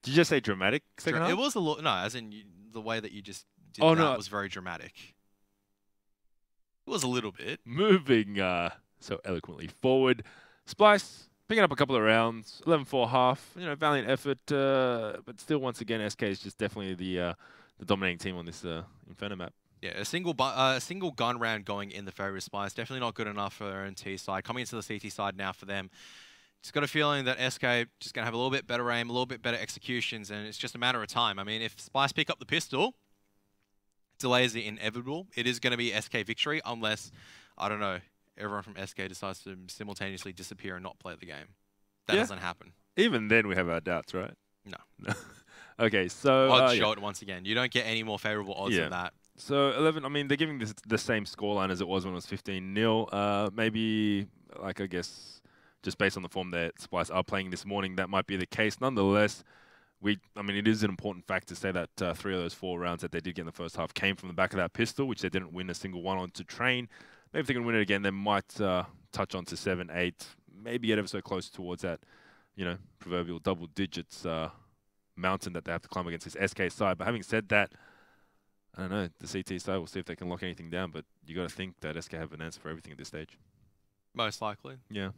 Did you just say dramatic second half? It was a lot, no, as in the way that you just did was very dramatic. It was a little bit. Moving so eloquently forward. Splyce picking up a couple of rounds, 11-4 half, valiant effort, but still once again SK is just definitely the dominating team on this Inferno map. Yeah, a single gun round going in the favor of Splyce. Definitely not good enough for their own T side. Coming into the CT side now for them. Just got a feeling that SK just going to have a little bit better aim, a little bit better executions, and it's just a matter of time. I mean, if Splyce pick up the pistol, delays the inevitable. It is going to be SK victory unless, I don't know, everyone from SK decides to simultaneously disappear and not play the game. That doesn't happen. Even then we have our doubts, right? No. Okay, so... Odds shot once again. You don't get any more favorable odds than that. So 11, I mean, they're giving this the same scoreline as it was when it was 15-0. Maybe, like, I guess, just based on the form that Splyce are playing this morning, that might be the case. Nonetheless, I mean, it is an important fact to say that 3 of those 4 rounds that they did get in the first half came from the back of that pistol, which they didn't win a single one on to train. Maybe if they can win it again, they might touch on to 7, 8, maybe get ever so close towards that, proverbial double digits mountain that they have to climb against this SK side. But having said that, I don't know, the CT side, we'll see if they can lock anything down, but you got to think that SK have an answer for everything at this stage. Most likely. Yeah.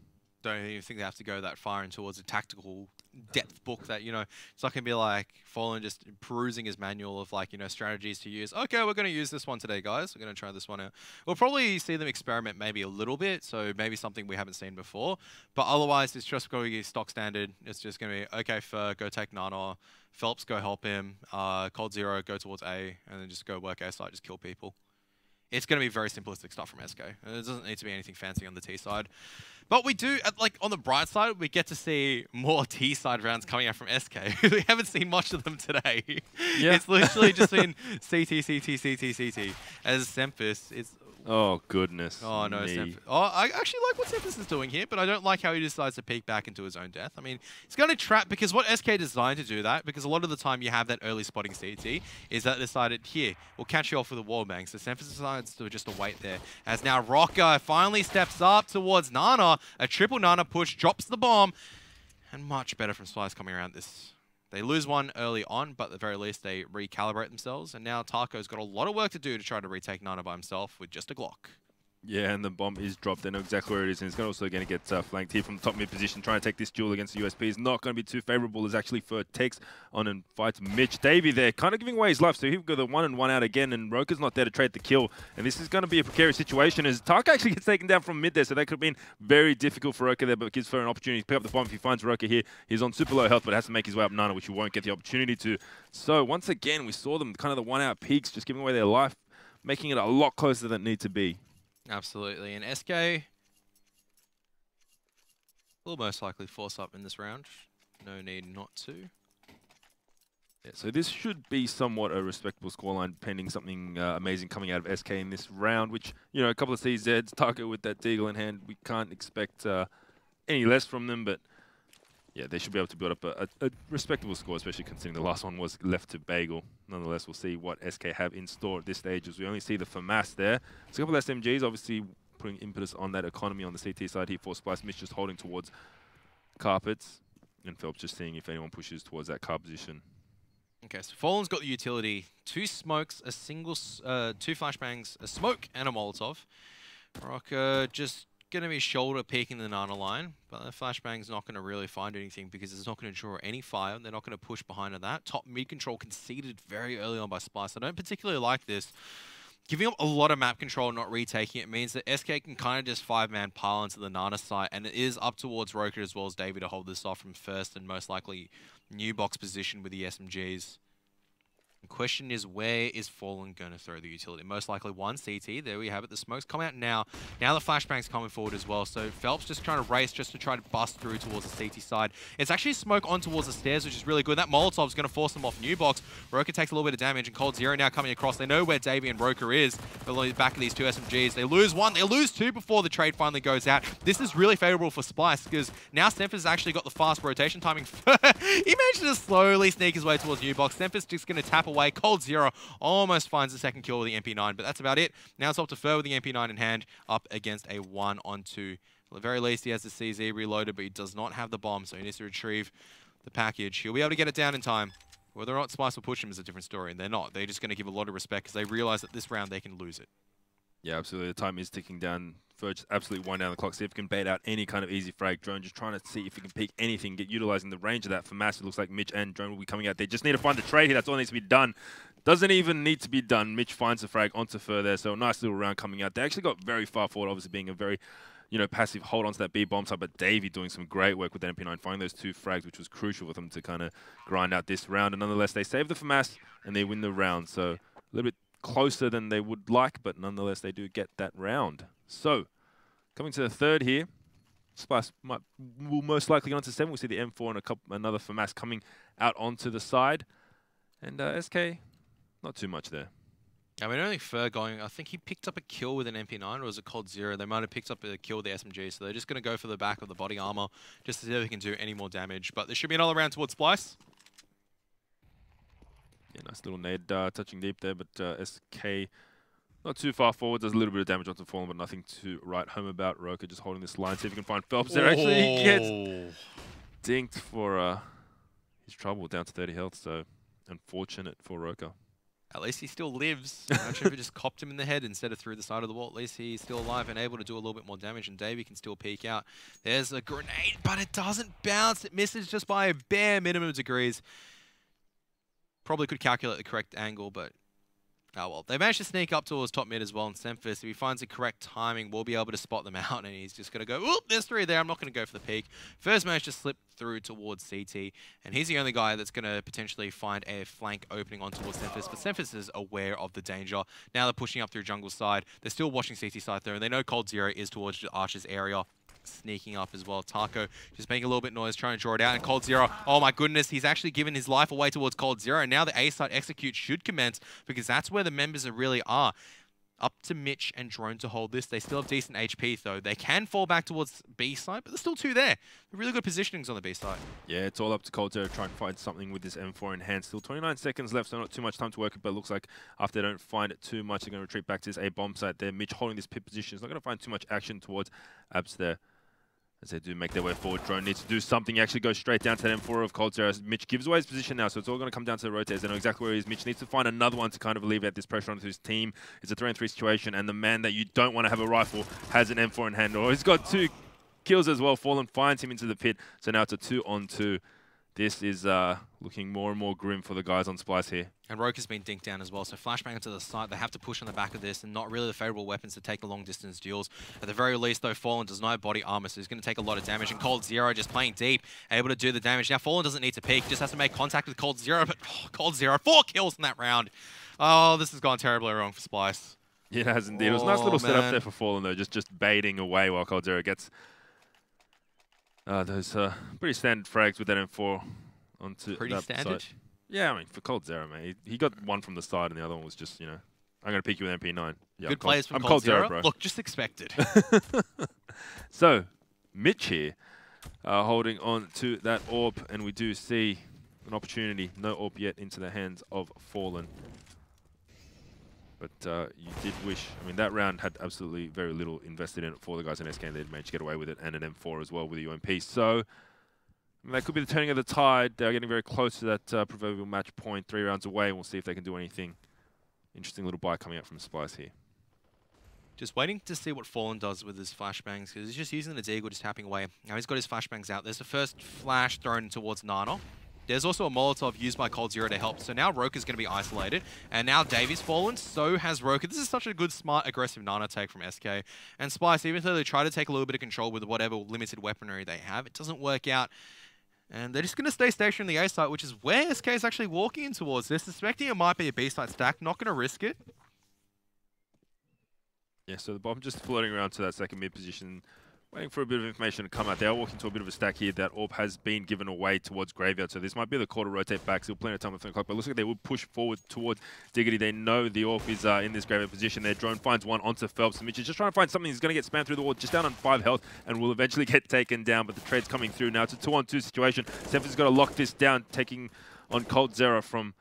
Don't even think they have to go that far in towards a tactical depth book that, it's not going to be like Fallen just perusing his manual of like, strategies to use. Okay, we're going to use this one today, guys. We're going to try this one out. We'll probably see them experiment maybe a little bit, so maybe something we haven't seen before. But otherwise, it's just going to be stock standard. It's just going to be, okay, Fer, go take Nana. Phelps, go help him. Cold Zero, go towards A, and then just go work A side, just kill people. It's going to be very simplistic stuff from SK. It doesn't need to be anything fancy on the T side. But we do, like, on the bright side, we get to see more T side rounds coming out from SK. We haven't seen much of them today. Yeah. It's literally just been CT, CT, CT, CT. As Sempus, it's... Oh, goodness. Oh, no, Sempus. Oh, I actually like what Sempus is doing here, but I don't like how he decides to peek back into his own death. I mean, he's going to trap, because what SK designed to do that, because a lot of the time you have that early spotting CT, is that they decided, here, we'll catch you off with a wallbang. So Sempus decides to just wait there. As now Rocker finally steps up towards Nana. A triple Nana push, drops the bomb, and much better from Splyce coming around this. They lose one early on, but at the very least they recalibrate themselves, and now Taco's got a lot of work to do to try to retake Nana by himself with just a Glock. Yeah, and the bomb is dropped. They know exactly where it is, and it's also going to get flanked here from the top mid position. Trying to take this duel against the USP is not going to be too favorable, as actually Fer takes on and fights Mitch Davey there, kind of giving away his life. So he'll go the 1-1 out again, and Roker's not there to trade the kill. And this is going to be a precarious situation, as Taka actually gets taken down from mid there, so that could have been very difficult for Roker there, but gives Fer an opportunity to pick up the bomb. If he finds Roker here, he's on super low health, but has to make his way up Nana, which he won't get the opportunity to. So once again, we saw them kind of the 1-out peaks, just giving away their life, making it a lot closer than it needs to be. Absolutely, and SK will most likely force up in this round. No need not to. Yeah, so this should be somewhat a respectable scoreline, pending something amazing coming out of SK in this round, which, a couple of CZs, Taco with that Deagle in hand, we can't expect any less from them, but yeah, they should be able to build up a respectable score, especially considering the last one was left to Bagel. Nonetheless, we'll see what SK have in store at this stage, as we only see the FAMAS there. There's a couple of SMGs, obviously putting impetus on that economy on the CT side here for Splyce. Mitch just holding towards carpets, and Phelps just seeing if anyone pushes towards that car position. Okay, so Fallen's got the utility. 2 smokes, a single, 2 flashbangs, a smoke, and a Molotov. Rocker just going to be shoulder peeking the Nana line, but the flashbang's not going to really find anything because it's not going to draw any fire. They're not going to push behind that. Top mid control conceded very early on by Splyce. I don't particularly like this. Giving up a lot of map control, not retaking it, means that SK can kind of just 5-man pile into the Nana site, and it is up towards Roker as well as Davey to hold this off from first and most likely new box position with the SMGs. The question is, where is Fallen going to throw the utility? Most likely one CT. There we have it. The smoke's come out now. Now the flashbang's coming forward as well. So Phelps just trying to race just to try to bust through towards the CT side. It's actually smoke on towards the stairs, which is really good. That Molotov's going to force them off new box. Roker takes a little bit of damage, and Cold Zero now coming across. They know where Davey and Roker is. But back of these 2 SMGs. They lose 1. They lose 2 before the trade finally goes out. This is really favorable for Splyce because now Sempus has actually got the fast rotation timing. He managed to slowly sneak his way towards New Box. Semphis just going to tap away. Cold0 almost finds the second kill with the MP9, but that's about it. Now it's up to Fur with the MP9 in hand, up against a 1-on-2. At the very least, he has the CZ reloaded, but he does not have the bomb, so he needs to retrieve the package. He'll be able to get it down in time. Whether or not Splyce will push him is a different story, and they're not. They're just going to give a lot of respect because they realize that this round they can lose it. Yeah, absolutely. The time is ticking down. Fur just absolutely wind down the clock. See if he can bait out any kind of easy frag. Drone just trying to see if he can peek anything, get utilizing the range of that. For Mass, it looks like Mitch and Drone will be coming out. They just need to find the trade here. That's all that needs to be done. Doesn't even need to be done. Mitch finds the frag onto Fur there, so a nice little round coming out. They actually got very far forward, obviously being a very passive hold on to that B bomb side, but Davey doing some great work with the MP9, finding those 2 frags, which was crucial for them to kind of grind out this round. And nonetheless, they save the FAMAS and they win the round. So a little bit closer than they would like, but nonetheless, they do get that round. So coming to the third here, Splyce will most likely go on to 7. We'll see the M4 and another FAMAS coming out onto the side. And SK, not too much there. I mean, I don't think Fur going, I think he picked up a kill with an MP9, or was it Cold0? They might have picked up a kill with the SMG, so they're just going to go for the back of the body armor just to see if they can do any more damage. But there should be another round towards Splyce. Yeah, nice little nade touching deep there, but SK not too far forward, does a little bit of damage onto Fallen, but nothing to write home about. Roka just holding this line, see if he can find Phelps there. Actually, he gets dinked for his trouble, down to 30 health, so unfortunate for Roka. At least he still lives. Imagine if it just copped him in the head instead of through the side of the wall. At least he's still alive and able to do a little bit more damage, and Davey can still peek out. There's a grenade, but it doesn't bounce. It misses just by a bare minimum of degrees. Probably could calculate the correct angle, but oh well. They managed to sneak up towards top mid as well, and Semphis, if he finds the correct timing, will be able to spot them out, and he's just going to go, oop, there's 3 there. I'm not going to go for the peek. First managed to slip through towards CT, and he's the only guy that's going to potentially find a flank opening on towards Semphis, but Semphis is aware of the danger. Now they're pushing up through jungle side. They're still watching CT side though, and they know Cold0 is towards Archer's area. Sneaking up as well. Taco just making a little bit of noise, trying to draw it out. And Cold0, oh my goodness, he's actually given his life away towards Cold0. And now the A side execute should commence, because that's where the members really are. Up to Mitch and Drone to hold this. They still have decent HP though. They can fall back towards B side, but there's still 2 there. Really good positionings on the B side. Yeah, it's all up to Cold0 trying to find something with this M4 in hand. Still 29 seconds left, so not too much time to work it, but it looks like after they don't find it too much, they're going to retreat back to this A bomb site there. Mitch holding this pit position. He's not going to find too much action towards Abs there. As they do make their way forward, Drone needs to do something. He actually goes straight down to that M4 of Cold0. Mitch gives away his position now, so it's all going to come down to the rotators. They know exactly where he is. Mitch needs to find another one to kind of alleviate this pressure onto his team. It's a 3-on-3 situation, and the man that you don't want to have a rifle has an M4 in hand. Or he's got 2 kills as well. Fallen finds him into the pit, so now it's a 2-on-2. This is looking more and more grim for the guys on Splyce here. And Roka's been dinked down as well, so flashbang onto the side. They have to push on the back of this, and not really the favorable weapons to take the long-distance duels. At the very least, though, Fallen does not have body armor, so he's going to take a lot of damage. And Cold0 just playing deep, able to do the damage. Now, Fallen doesn't need to peek, he just has to make contact with Cold0, but Cold0, 4 kills in that round. Oh, this has gone terribly wrong for Splyce. Yeah, it has indeed. It was a nice little setup there for Fallen, though, just baiting away while Cold0 gets those pretty standard frags with that M4 onto pretty that standard? Side. Yeah, I mean, for Cold0, mate. He got one from the side, and the other one was just, I'm going to pick you with MP9. Yeah, good players from Cold0, bro. Look, just expected. So, Mitch here, holding on to that AWP, and we do see an opportunity. No AWP yet into the hands of Fallen. But you did wish, I mean, that round had absolutely very little invested in it for the guys in SK, and they'd managed to get away with it, and an M4 as well with the UMP. So, I mean, that could be the turning of the tide. They're getting very close to that proverbial match point, 3 rounds away, and we'll see if they can do anything. Interesting little buy coming out from Splyce here. Just waiting to see what Fallen does with his flashbangs, because he's just using the deagle, just tapping away. Now he's got his flashbangs out. There's the first flash thrown towards Nana. There's also a Molotov used by Cold0 to help. So now Roka's going to be isolated. And now Davey's fallen, so has Roka. This is such a good, smart, aggressive Nana take from SK. And Splyce, even though they try to take a little bit of control with whatever limited weaponry they have, it doesn't work out. And they're just going to stay stationed in the A site, which is where SK is actually walking in towards. They're suspecting it might be a B site stack. Not going to risk it. Yeah, so the bomb just floating around to that second mid position. Waiting for a bit of information to come out. They are walking to a bit of a stack here. That AWP has been given away towards Graveyard, so this might be the call to rotate back. Still plenty of time with 3 o'clock, but it looks like they will push forward towards Diggity. They know the AWP is in this Graveyard position. Their drone finds one onto Phelps. Mitch is just trying to find something. He's going to get spammed through the wall, just down on 5 health, and will eventually get taken down, but the trade's coming through now. It's a 2-on-2 situation. Semphis has got to lock this down, taking on coldzera from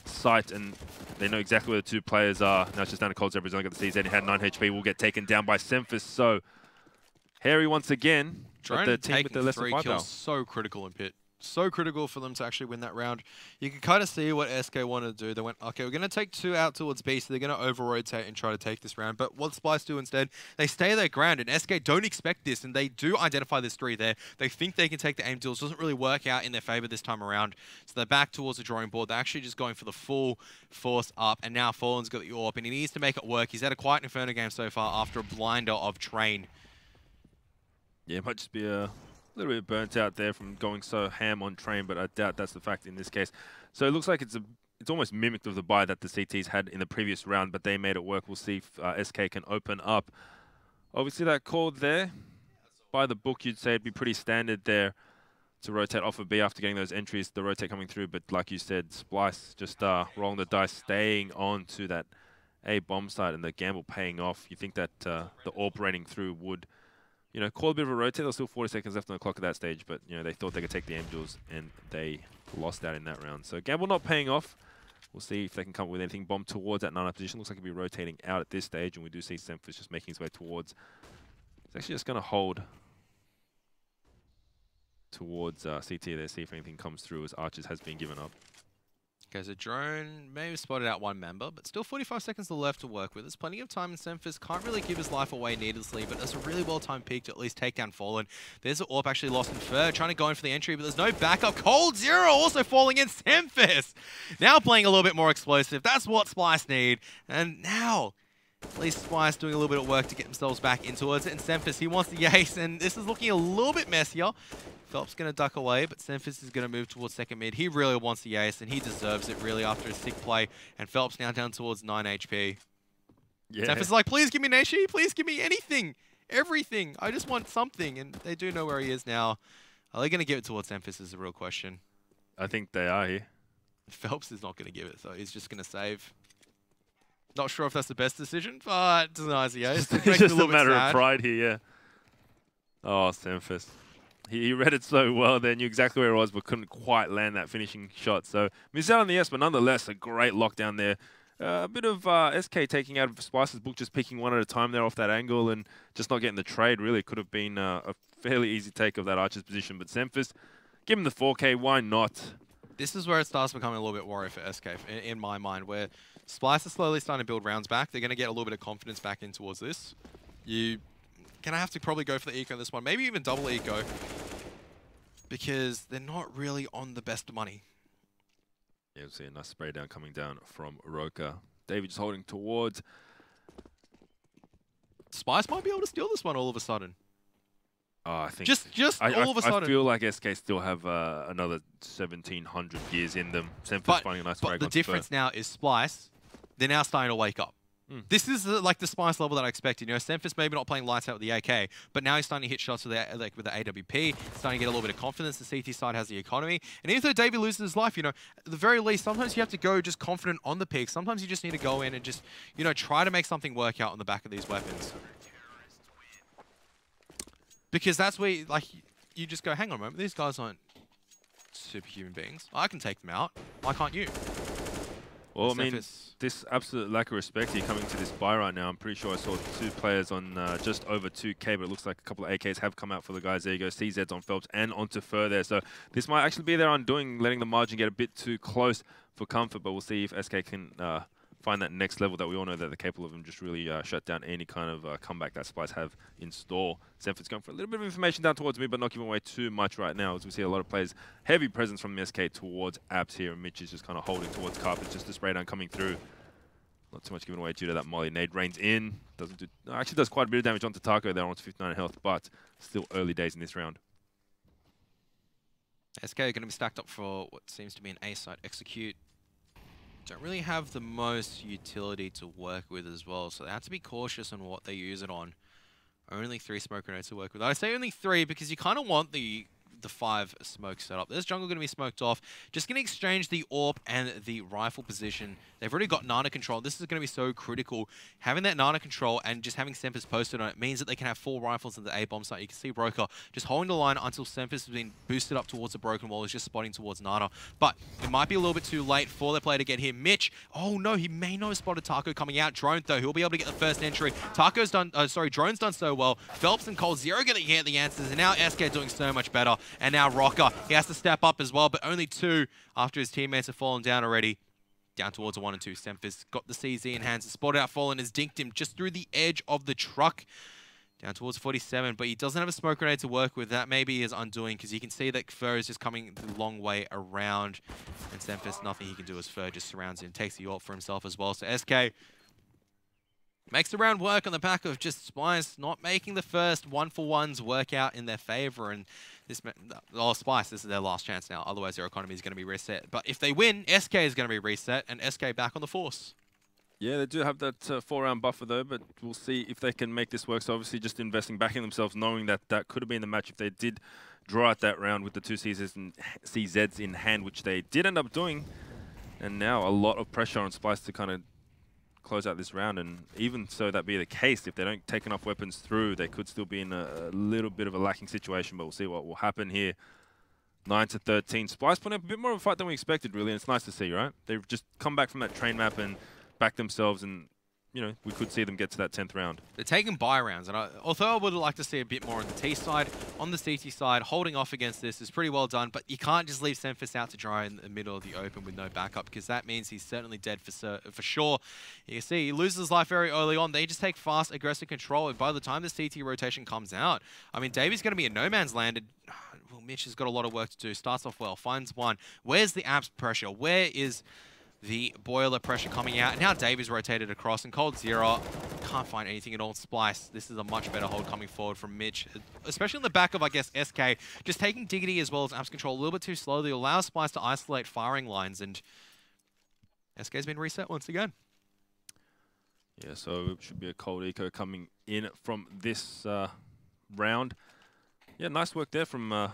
sight, and they know exactly where the 2 players are. Now it's just down to coldzera. He's only got the CZ. He had 9 HP. Will get taken down by Semphis, so Harry once again, but the team with the lesser 3 firepower. kills, so critical in pit. So critical for them to actually win that round. You can kind of see what SK wanted to do. They went, okay, we're going to take 2 out towards B, so they're going to over-rotate and try to take this round. But what Splyce do instead, they stay their ground, and SK don't expect this, and they do identify this 3 there. They think they can take the aim deals. Doesn't really work out in their favor this time around. So they're back towards the drawing board. They're actually just going for the full force up, and now Fallen's got the AWP, and he needs to make it work. He's had a quiet Inferno game so far after a blinder of Train. Yeah, it might just be a little bit burnt out there from going so ham on Train, but I doubt that's the fact in this case. So it looks like it's almost mimicked of the buy that the CTs had in the previous round, but they made it work. We'll see if SK can open up. Obviously that call there, by the book, you'd say it'd be pretty standard there to rotate off of B after getting those entries, the rotate coming through, but like you said, Splyce just rolling the dice, staying on to that A bomb side, and the gamble paying off. You think that the AWP raining through would, you know, call a bit of a rotate. There's still 40 seconds left on the clock at that stage, but, you know, they thought they could take the aim duels, and they lost out in that round. So gamble not paying off. We'll see if they can come up with anything. Bomb towards that 9-up position. Looks like he'll be rotating out at this stage, and we do see Semphis just making his way towards. He's actually just going to hold towards CT there, see if anything comes through, as Archers has been given up. Okay, so drone may have spotted out 1 member, but still 45 seconds left to work with. There's plenty of time, and Semphis can't really give his life away needlessly, but that's a really well-timed peak to at least take down Fallen. There's an AWP actually lost Infer, trying to go in for the entry, but there's no backup. coldzera also falling in. Semphis now playing a little bit more explosive. That's what Splyce need. And now, at least Splyce doing a little bit of work to get themselves back in towards it. And Semphis, he wants the ace, and this is looking a little bit messier. Phelps going to duck away, but Semphis is going to move towards second mid. He really wants the ace, and he deserves it, really, after his sick play. And Phelps now down towards 9 HP. Yeah. Semphis is like, please give me an HP, please give me anything, everything. I just want something, and they do know where he is now. Are they going to give it towards Semphis is the real question. I think they are here. Phelps is not going to give it, though. He's just going to save. Not sure if that's the best decision, but denies the ace. It's just a matter of pride here, yeah. Oh, Semphis. He read it so well there, knew exactly where it was, but couldn't quite land that finishing shot. So missed out on the S, but nonetheless, a great lockdown there. A bit of SK taking out of Splyce's book, just picking one at a time there off that angle and just not getting the trade. Really could have been a fairly easy take of that Archer's position. But Semphis, give him the 4K, why not? This is where it starts becoming a little bit worry for SK, in my mind, where Splyce is slowly starting to build rounds back. They're going to get a little bit of confidence back in towards this. You gonna have to probably go for the eco this one, maybe even double eco, because they're not really on the best money. Yeah, we'll see a nice spray down coming down from Roka. David just holding towards. Splyce might be able to steal this one all of a sudden. Oh, I think just all of a sudden. I feel like SK still have another 1,700 gears in them. Semphis finding a nice frag. But the difference now is Splyce, they're now starting to wake up. This is like the Splyce level that I expected. You know, Semphis maybe not playing lights out with the AK, but now he's starting to hit shots with the, with the AWP, starting to get a little bit of confidence. The CT side has the economy. And even though Davey loses his life, you know, at the very least, sometimes you have to go just confident on the peak. Sometimes you just need to go in and just, you know, try to make something work out on the back of these weapons. Because that's where, you just go, hang on a moment, these guys aren't superhuman beings. I can take them out. Why can't you? Well, I mean, this absolute lack of respect here coming to this buy right now. I'm pretty sure I saw 2 players on just over 2K, but it looks like a couple of AKs have come out for the guys. There you go, CZ's on Phelps and onto Fur there. So this might actually be their undoing, letting the margin get a bit too close for comfort, but we'll see if SK can find that next level that we all know that they're capable of and just really shut down any kind of comeback that Splyce have in store. Semphis going for a little bit of information down towards me, but not giving away too much right now, as we see a lot of players, heavy presence from the SK towards Abs here, and Mitch is just kind of holding towards Carpet, just the spray down coming through. Not too much given away due to that molly. Nade rains in, doesn't do, actually does quite a bit of damage onto Taco there, onto 59 health, but still early days in this round. SK are going to be stacked up for what seems to be an A side execute. Don't really have the most utility to work with as well, so they have to be cautious on what they use it on. Only 3 smoke grenades to work with. I say only 3 because you kind of want the 5 smoke setup. There's jungle going to be smoked off. Just going to exchange the AWP and the rifle position. They've already got Nana control. This is going to be so critical. Having that Nana control and just having Sempus posted on it means that they can have 4 rifles at the A bomb site. You can see Broker just holding the line until Sempus has been boosted up towards the broken wall. He's just spotting towards Nana. But it might be a little bit too late for their player to get here. Mitch, oh no, he may not have spotted Taco coming out. Drone though, he'll be able to get the first entry. Taco's done, Drone's done so well. Phelps and Cold Zero going to get the answers. And now SK doing so much better. And now Rocker, he has to step up as well, but only 2 after his teammates have fallen down already. Down towards a 1 and 2. Sempus got the CZ in hands. The spot out Fallen has dinked him just through the edge of the truck. Down towards 47, but he doesn't have a smoke grenade to work with. That maybe is undoing because you can see that Fur is just coming the long way around. And Sempus, nothing he can do as Fur just surrounds him. Takes the ult for himself as well. So SK makes the round work on the back of just Splyce not making the first 1-for-1s work out in their favor. And this, Splyce, this is their last chance now. Otherwise, their economy is going to be reset. But if they win, SK is going to be reset, and SK back on the force. Yeah, they do have that 4-round buffer, though, but we'll see if they can make this work. So obviously just investing back in themselves, knowing that that could have been the match if they did draw out that round with the 2 CZs in hand, which they did end up doing. And now a lot of pressure on Splyce to kind of close out this round, and even so that be the case, if they don't take enough weapons through, they could still be in a little bit of a lacking situation, but we'll see what will happen here. 9-13. Splyce putting up a bit more of a fight than we expected, really, and it's nice to see, right? They've just come back from that train map and backed themselves, and you know, we could see them get to that 10th round. They're taking buy rounds, and although I would like to see a bit more on the T side, on the CT side, holding off against this is pretty well done, but you can't just leave Sempus out to dry in the middle of the open with no backup, because that means he's certainly dead for sure. You can see he loses his life very early on. They just take fast, aggressive control, and by the time the CT rotation comes out, I mean, Davey's going to be in no man's land. Well, Mitch has got a lot of work to do. Starts off well, finds 1. Where's the abs pressure? Where is the boiler pressure coming out? And now Davies rotated across, and Cold Zero can't find anything at all. Splyce, this is a much better hold coming forward from Mitch, especially on the back of, I guess, SK. Just taking Diggity as well as Apps Control a little bit too slowly allows Splyce to isolate firing lines, and SK's been reset once again. Yeah, so it should be a cold eco coming in from this round. Yeah, nice work there from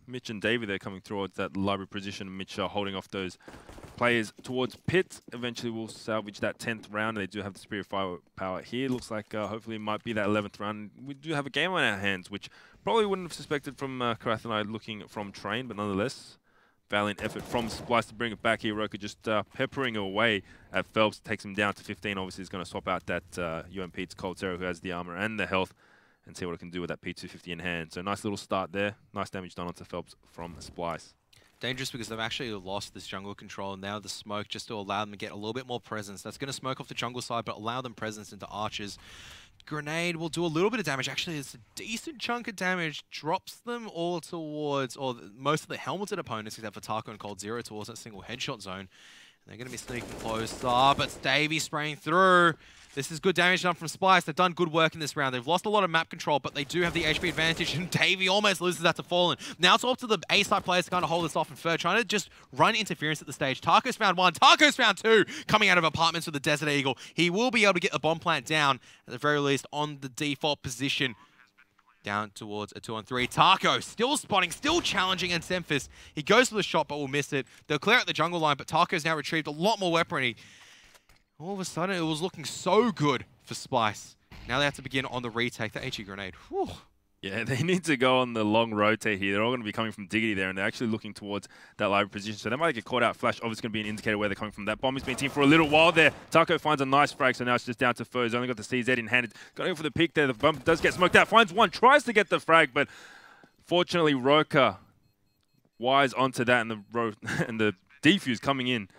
Mitch and Davey there coming towards that library position. Mitch holding off those players towards pit. Eventually we'll salvage that 10th round. They do have the Spirit Firepower here. Looks like hopefully it might be that 11th round. We do have a game on our hands, which probably wouldn't have suspected from Karath and I looking from Train, but nonetheless, valiant effort from Splyce to bring it back here. Roka just peppering away at Phelps, takes him down to 15. Obviously he's going to swap out that UMP to Cold Zero, who has the armor and the health, and see what it can do with that P250 in hand. So nice little start there. Nice damage done onto Phelps from Splyce. Dangerous because they've actually lost this jungle control, and now the smoke just to allow them to get a little bit more presence. That's going to smoke off the jungle side, but allow them presence into archers. Grenade will do a little bit of damage. Actually, it's a decent chunk of damage. Drops them all towards, or most of the helmeted opponents, except for Taco and Cold Zero, towards that single headshot zone. They're going to be sneaking close. But Davey spraying through. This is good damage done from Splyce. They've done good work in this round. They've lost a lot of map control, but they do have the HP advantage, and Davey almost loses that to Fallen. Now it's up to the A-side players to kind of hold this off, and Fur trying to just run interference at the stage. Taco's found 1. Taco's found 2. Coming out of apartments with the Desert Eagle. He will be able to get the bomb plant down, at the very least, on the default position. Down towards a 2-on-3. Taco still spotting, still challenging, and Sempus, he goes for the shot but will miss it. They'll clear out the jungle line, but Taco's now retrieved a lot more weaponry. All of a sudden, it was looking so good for Splyce. Now they have to begin on the retake. The HE grenade. Whew. Yeah, they need to go on the long rotate here. They're all going to be coming from Diggity there, and they're actually looking towards that live position. So they might get caught out. Flash obviously going to be an indicator where they're coming from. That bomb has been teamed for a little while there. Taco finds a nice frag, so now it's just down to Fur. He's only got the CZ in hand. Got to go for the peek there. The bomb does get smoked out. Finds 1, tries to get the frag, but fortunately, Roka wise onto that, and the defuse coming in.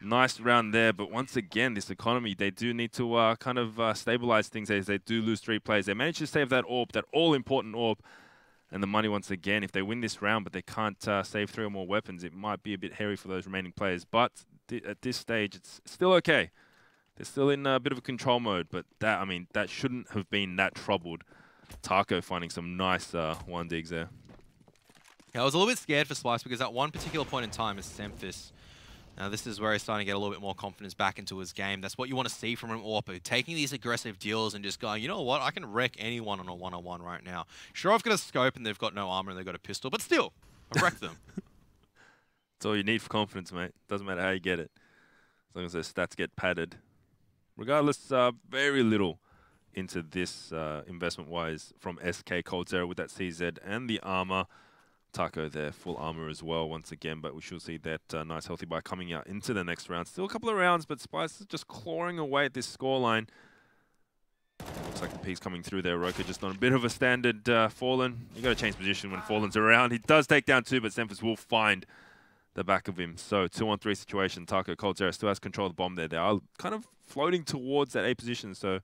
Nice round there, but once again, this economy, they do need to kind of stabilize things as they do lose 3 players. They managed to save that AWP, that all-important AWP, and the money once again. If they win this round, but they can't save 3 or more weapons, it might be a bit hairy for those remaining players. But at this stage, it's still okay. They're still in a bit of a control mode, but that, I mean, that shouldn't have been that troubled. Taco finding some nice 1-digs there. Yeah, I was a little bit scared for Splyce because at one particular point in time, as Sempus Now this is where he's starting to get a little bit more confidence back into his game. That's what you want to see from an Orpo, taking these aggressive deals and just going, you know what, I can wreck anyone on a one-on-one right now. Sure, I've got a scope and they've got no armor and they've got a pistol, but still, I've wrecked them. That's all you need for confidence, mate. Doesn't matter how you get it. As long as those stats get padded. Regardless, very little into this investment-wise from SK coldzera with that CZ and the armor. Taco there, full armor as well once again, but we should see that nice healthy buy coming out into the next round. Still a couple of rounds, but Splyce is just clawing away at this scoreline. Looks like the peak's coming through there. Roka just on a bit of a standard Fallen. You got to change position when Fallen's around. He does take down 2, but Xemphis will find the back of him. So 2-on-3 situation. Taco coldzera still has control of the bomb there. They are kind of floating towards that A position, so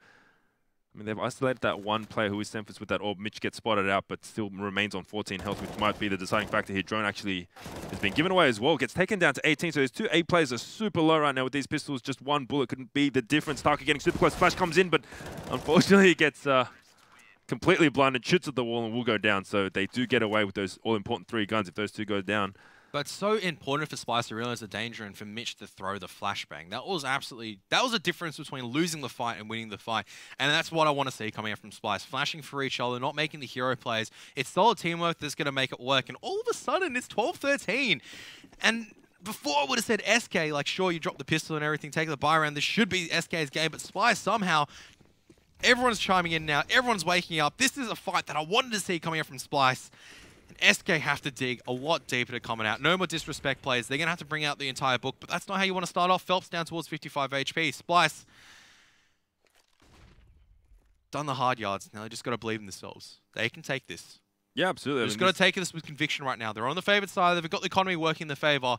I mean, they've isolated that one player who is Xemphis with that orb. Mitch gets spotted out, but still remains on 14 health, which might be the deciding factor here. Drone actually has been given away as well. Gets taken down to 18, so these 2 A players are super low right now with these pistols. Just one bullet couldn't be the difference. Taco getting super close. Flash comes in, but unfortunately he gets completely blinded, shoots at the wall, and will go down. So they do get away with those all-important 3 guns if those 2 go down. But it's so important for Splyce to realize the danger and for Mitch to throw the flashbang. That was a difference between losing the fight and winning the fight. And that's what I want to see coming out from Splyce. Flashing for each other, not making the hero plays. It's solid teamwork that's going to make it work. And all of a sudden, it's 12-13. And before I would have said SK, like, sure, you drop the pistol and everything, take the buy round. This should be SK's game. But Splyce somehow, everyone's chiming in now. Everyone's waking up. This is a fight that I wanted to see coming out from Splyce. SK have to dig a lot deeper to coming out. No more disrespect plays. They're going to have to bring out the entire book, but that's not how you want to start off. Phelps down towards 55 HP. Splyce done the hard yards. Now they just got to believe in themselves. They can take this. Yeah, absolutely. They've just got to take this with conviction right now. They're on the favored side. They've got the economy working in their favor.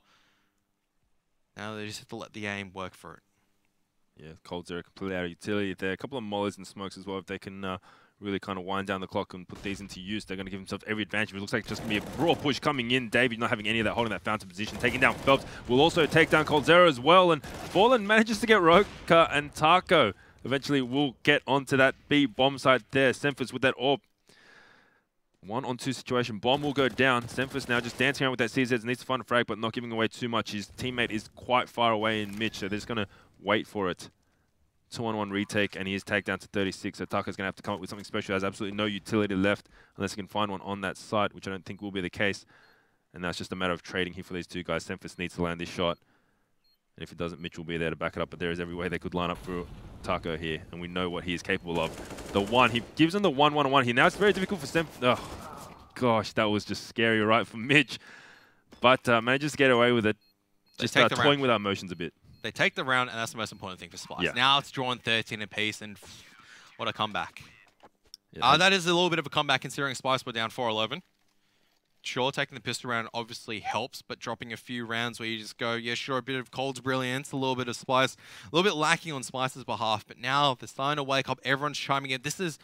Now they just have to let the aim work for it. Yeah, coldzera completely out of utility there. A couple of mollies and smokes as well. If they can really kind of wind down the clock and put these into use, they're going to give themselves every advantage. It looks like it's just going to be a raw push coming in. Davey not having any of that, holding that fountain position. Taking down Phelps will also take down coldzera as well. And Fallen manages to get Roka, and Taco eventually will get onto that B bomb site there. Xemphis with that orb. 1-on-2 situation. Bomb will go down. Xemphis now just dancing around with that CZ. Needs to find a frag, but not giving away too much. His teammate is quite far away in Mitch, so they're just going to wait for it. 2-on-1 retake, and he is tagged down to 36, so Taco's going to have to come up with something special. Has absolutely no utility left unless he can find one on that site, which I don't think will be the case. And that's just a matter of trading here for these 2 guys. Xemphis needs to land this shot, and if it doesn't, Mitch will be there to back it up, but there is every way they could line up for Taco here, and we know what he is capable of. The 1, he gives him the 1-1-1 here. Now it's very difficult for Xemphis. Oh, gosh, that was just scary right for Mitch, but manages to get away with it. Just toying with our emotions a bit. They take the round, and that's the most important thing for Splyce. Yeah. Now it's drawn 13 apiece, and what a comeback. Yeah, that is a little bit of a comeback considering Splyce were down 4-11. Sure, taking the pistol round obviously helps, but dropping a few rounds where you just go, yeah, sure, a bit of Cold's brilliance, a little bit of Splyce, a little bit lacking on Splyce's behalf, but now they're starting to wake up, everyone's chiming in. This is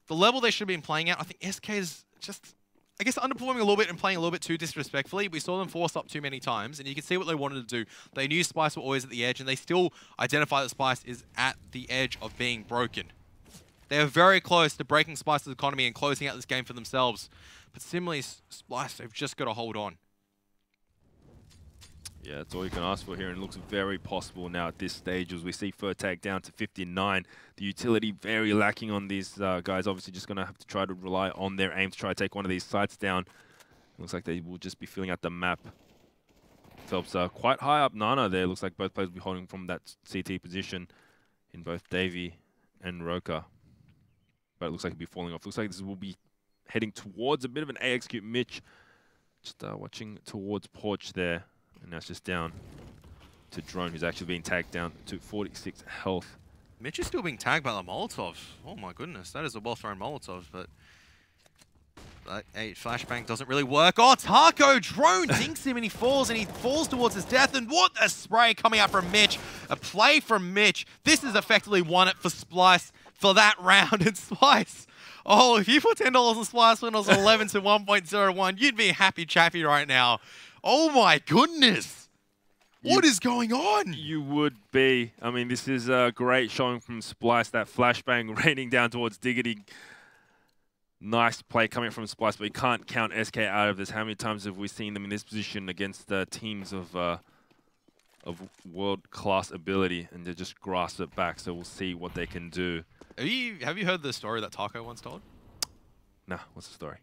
the level they should have been playing at. I think SK is just, I guess, underperforming a little bit and playing a little bit too disrespectfully. We saw them force up too many times, and you can see what they wanted to do. They knew Splyce were always at the edge, and they still identify that Splyce is at the edge of being broken. They are very close to breaking Splyce's economy and closing out this game for themselves. But similarly, Splyce, they've just got to hold on. Yeah, that's all you can ask for here, and it looks very possible now at this stage as we see Furtag down to 59. The utility very lacking on these guys. Obviously just going to have to try to rely on their aim to try to take one of these sites down. Looks like they will just be filling out the map. Phelps quite high up Nana there. Looks like both players will be holding from that CT position in both Davey and Roka. But it looks like he'll be falling off. Looks like this will be heading towards a bit of an A execute. Mitch just watching towards Porch there. And now it's just down to Drone, who's actually being tagged down to 46 health. Mitch is still being tagged by the Molotov. Oh my goodness, that is a well-thrown Molotov, but a flashbang doesn't really work. Oh, Taco! Drone dinks him and he falls towards his death, and what a spray coming out from Mitch. A play from Mitch. This has effectively won it for Splyce for that round, and Splyce. Oh, if you put $10 on Splyce when it was 11 to 1.01, you'd be happy chappy right now. Oh my goodness! What is going on? You would be. I mean, this is a great showing from Splyce. That flashbang raining down towards Diggity. Nice play coming from Splyce, but we can't count SK out of this. How many times have we seen them in this position against teams of of world-class ability, and they just grasp it back. So we'll see what they can do. Have you heard the story that Taco once told? Nah, what's the story?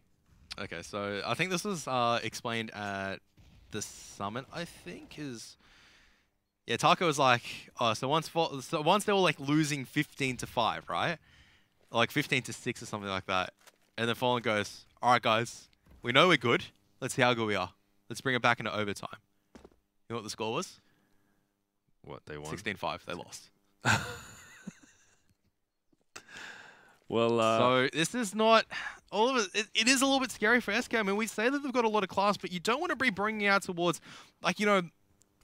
Okay, so I think this was explained at the summit. I think yeah. Taco was like, oh, so once they were like losing 15-5, right? Like 15-6 or something like that, and then Fallen goes, all right, guys, we know we're good. Let's see how good we are. Let's bring it back into overtime. You know what the score was? What, they won? 16-5. They lost. Well, so this is not all of it. It is a little bit scary for SK. I mean, we say that they've got a lot of class, but you don't want to be bringing out towards, like, you know,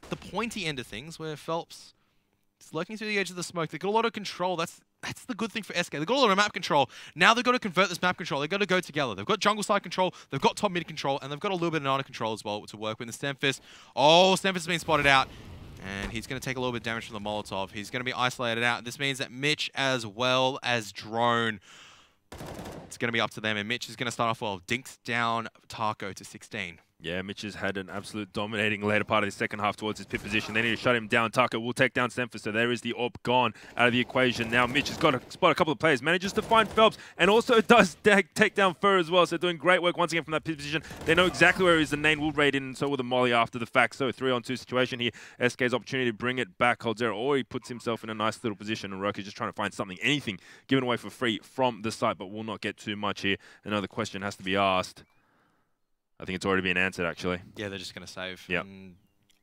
the pointy end of things where Phelps is lurking through the edge of the smoke. They've got a lot of control. That's the good thing for SK. They've got a lot of map control. Now they've got to convert this map control. They've got to go together. They've got jungle side control. They've got top mid control, and they've got a little bit of Nana control as well to work with. The Stemfist. Oh, Stemfist has been spotted out. And he's going to take a little bit of damage from the Molotov. He's going to be isolated out. This means that Mitch as well as Drone, it's going to be up to them. And Mitch is going to start off well. Dinks down Taco to 16. Yeah, Mitch has had an absolute dominating later part of the second half towards his pit position. They need to shut him down. Taco will take down Stemfist, so there is the AWP gone out of the equation. Now Mitch has got to spot a couple of players, manages to find Phelps, and also does take down Fur as well. So doing great work once again from that pit position. They know exactly where he is. The Nane will raid in, and so will the Molly after the fact. So 3-on-2 situation here. SK's opportunity to bring it back. Holdzera, or he puts himself in a nice little position, and Roke is just trying to find something, anything given away for free from the site, but will not get too much here. Another question has to be asked. I think it's already been answered, actually. Yeah, they're just going to save. Yeah.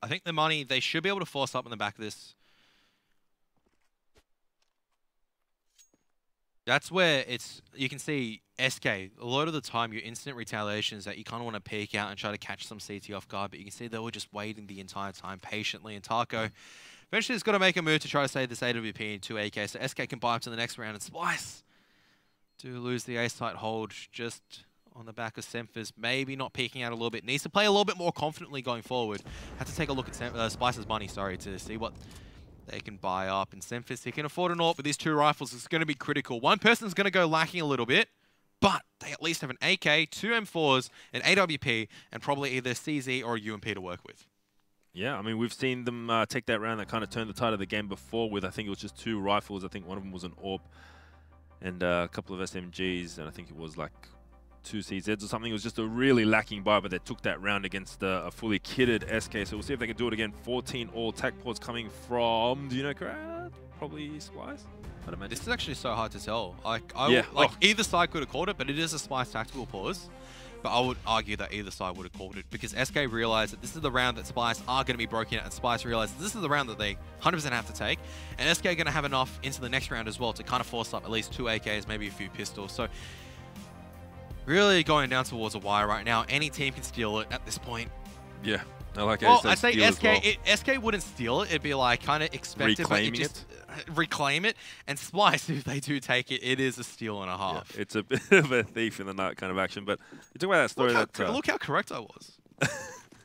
I think the money, they should be able to force up in the back of this. That's where you can see SK, a lot of the time your instant retaliation is that you kind of want to peek out and try to catch some CT off guard, but you can see they were just waiting the entire time patiently, and Taco eventually has got to make a move to try to save this AWP in 2 AK, so SK can buy up to the next round, and Splyce do lose the A site hold just on the back of Stemfist, maybe not peeking out a little bit. Needs to play a little bit more confidently going forward. Have to take a look at Splyce's money, to see what they can buy up. And Stemfist, he can afford an AWP with these 2 rifles. It's going to be critical. One person's going to go lacking a little bit, but they at least have an AK, 2 M4s, an AWP, and probably either CZ or a UMP to work with. Yeah, I mean, we've seen them take that round that kind of turned the tide of the game before with, I think it was just 2 rifles. I think one of them was an AWP and a couple of SMGs, and I think it was like 2 CZs or something. It was just a really lacking buy, but they took that round against a fully kitted SK. So we'll see if they can do it again. 14 all tac ports coming from, do you know, crowd? Probably Splyce, I'd imagine. This is actually so hard to tell. Yeah. Either side could have called it, but it is a Splyce tactical pause. But I would argue that either side would have called it because SK realized that this is the round that Splyce are going to be broken out, and Splyce realized this is the round that they 100% have to take. And SK are going to have enough into the next round as well to kind of force up at least 2 AKs, maybe a few pistols. So really going down towards a wire right now. Any team can steal it at this point. Yeah, I like it. Well, I'd say SK wouldn't steal it. It'd be like kind of expected, reclaiming but reclaim it. And Splyce, if they do take it, it is a steal and a half. Yeah, it's a bit of a thief in the night kind of action. But you're talking about that story look how correct I was.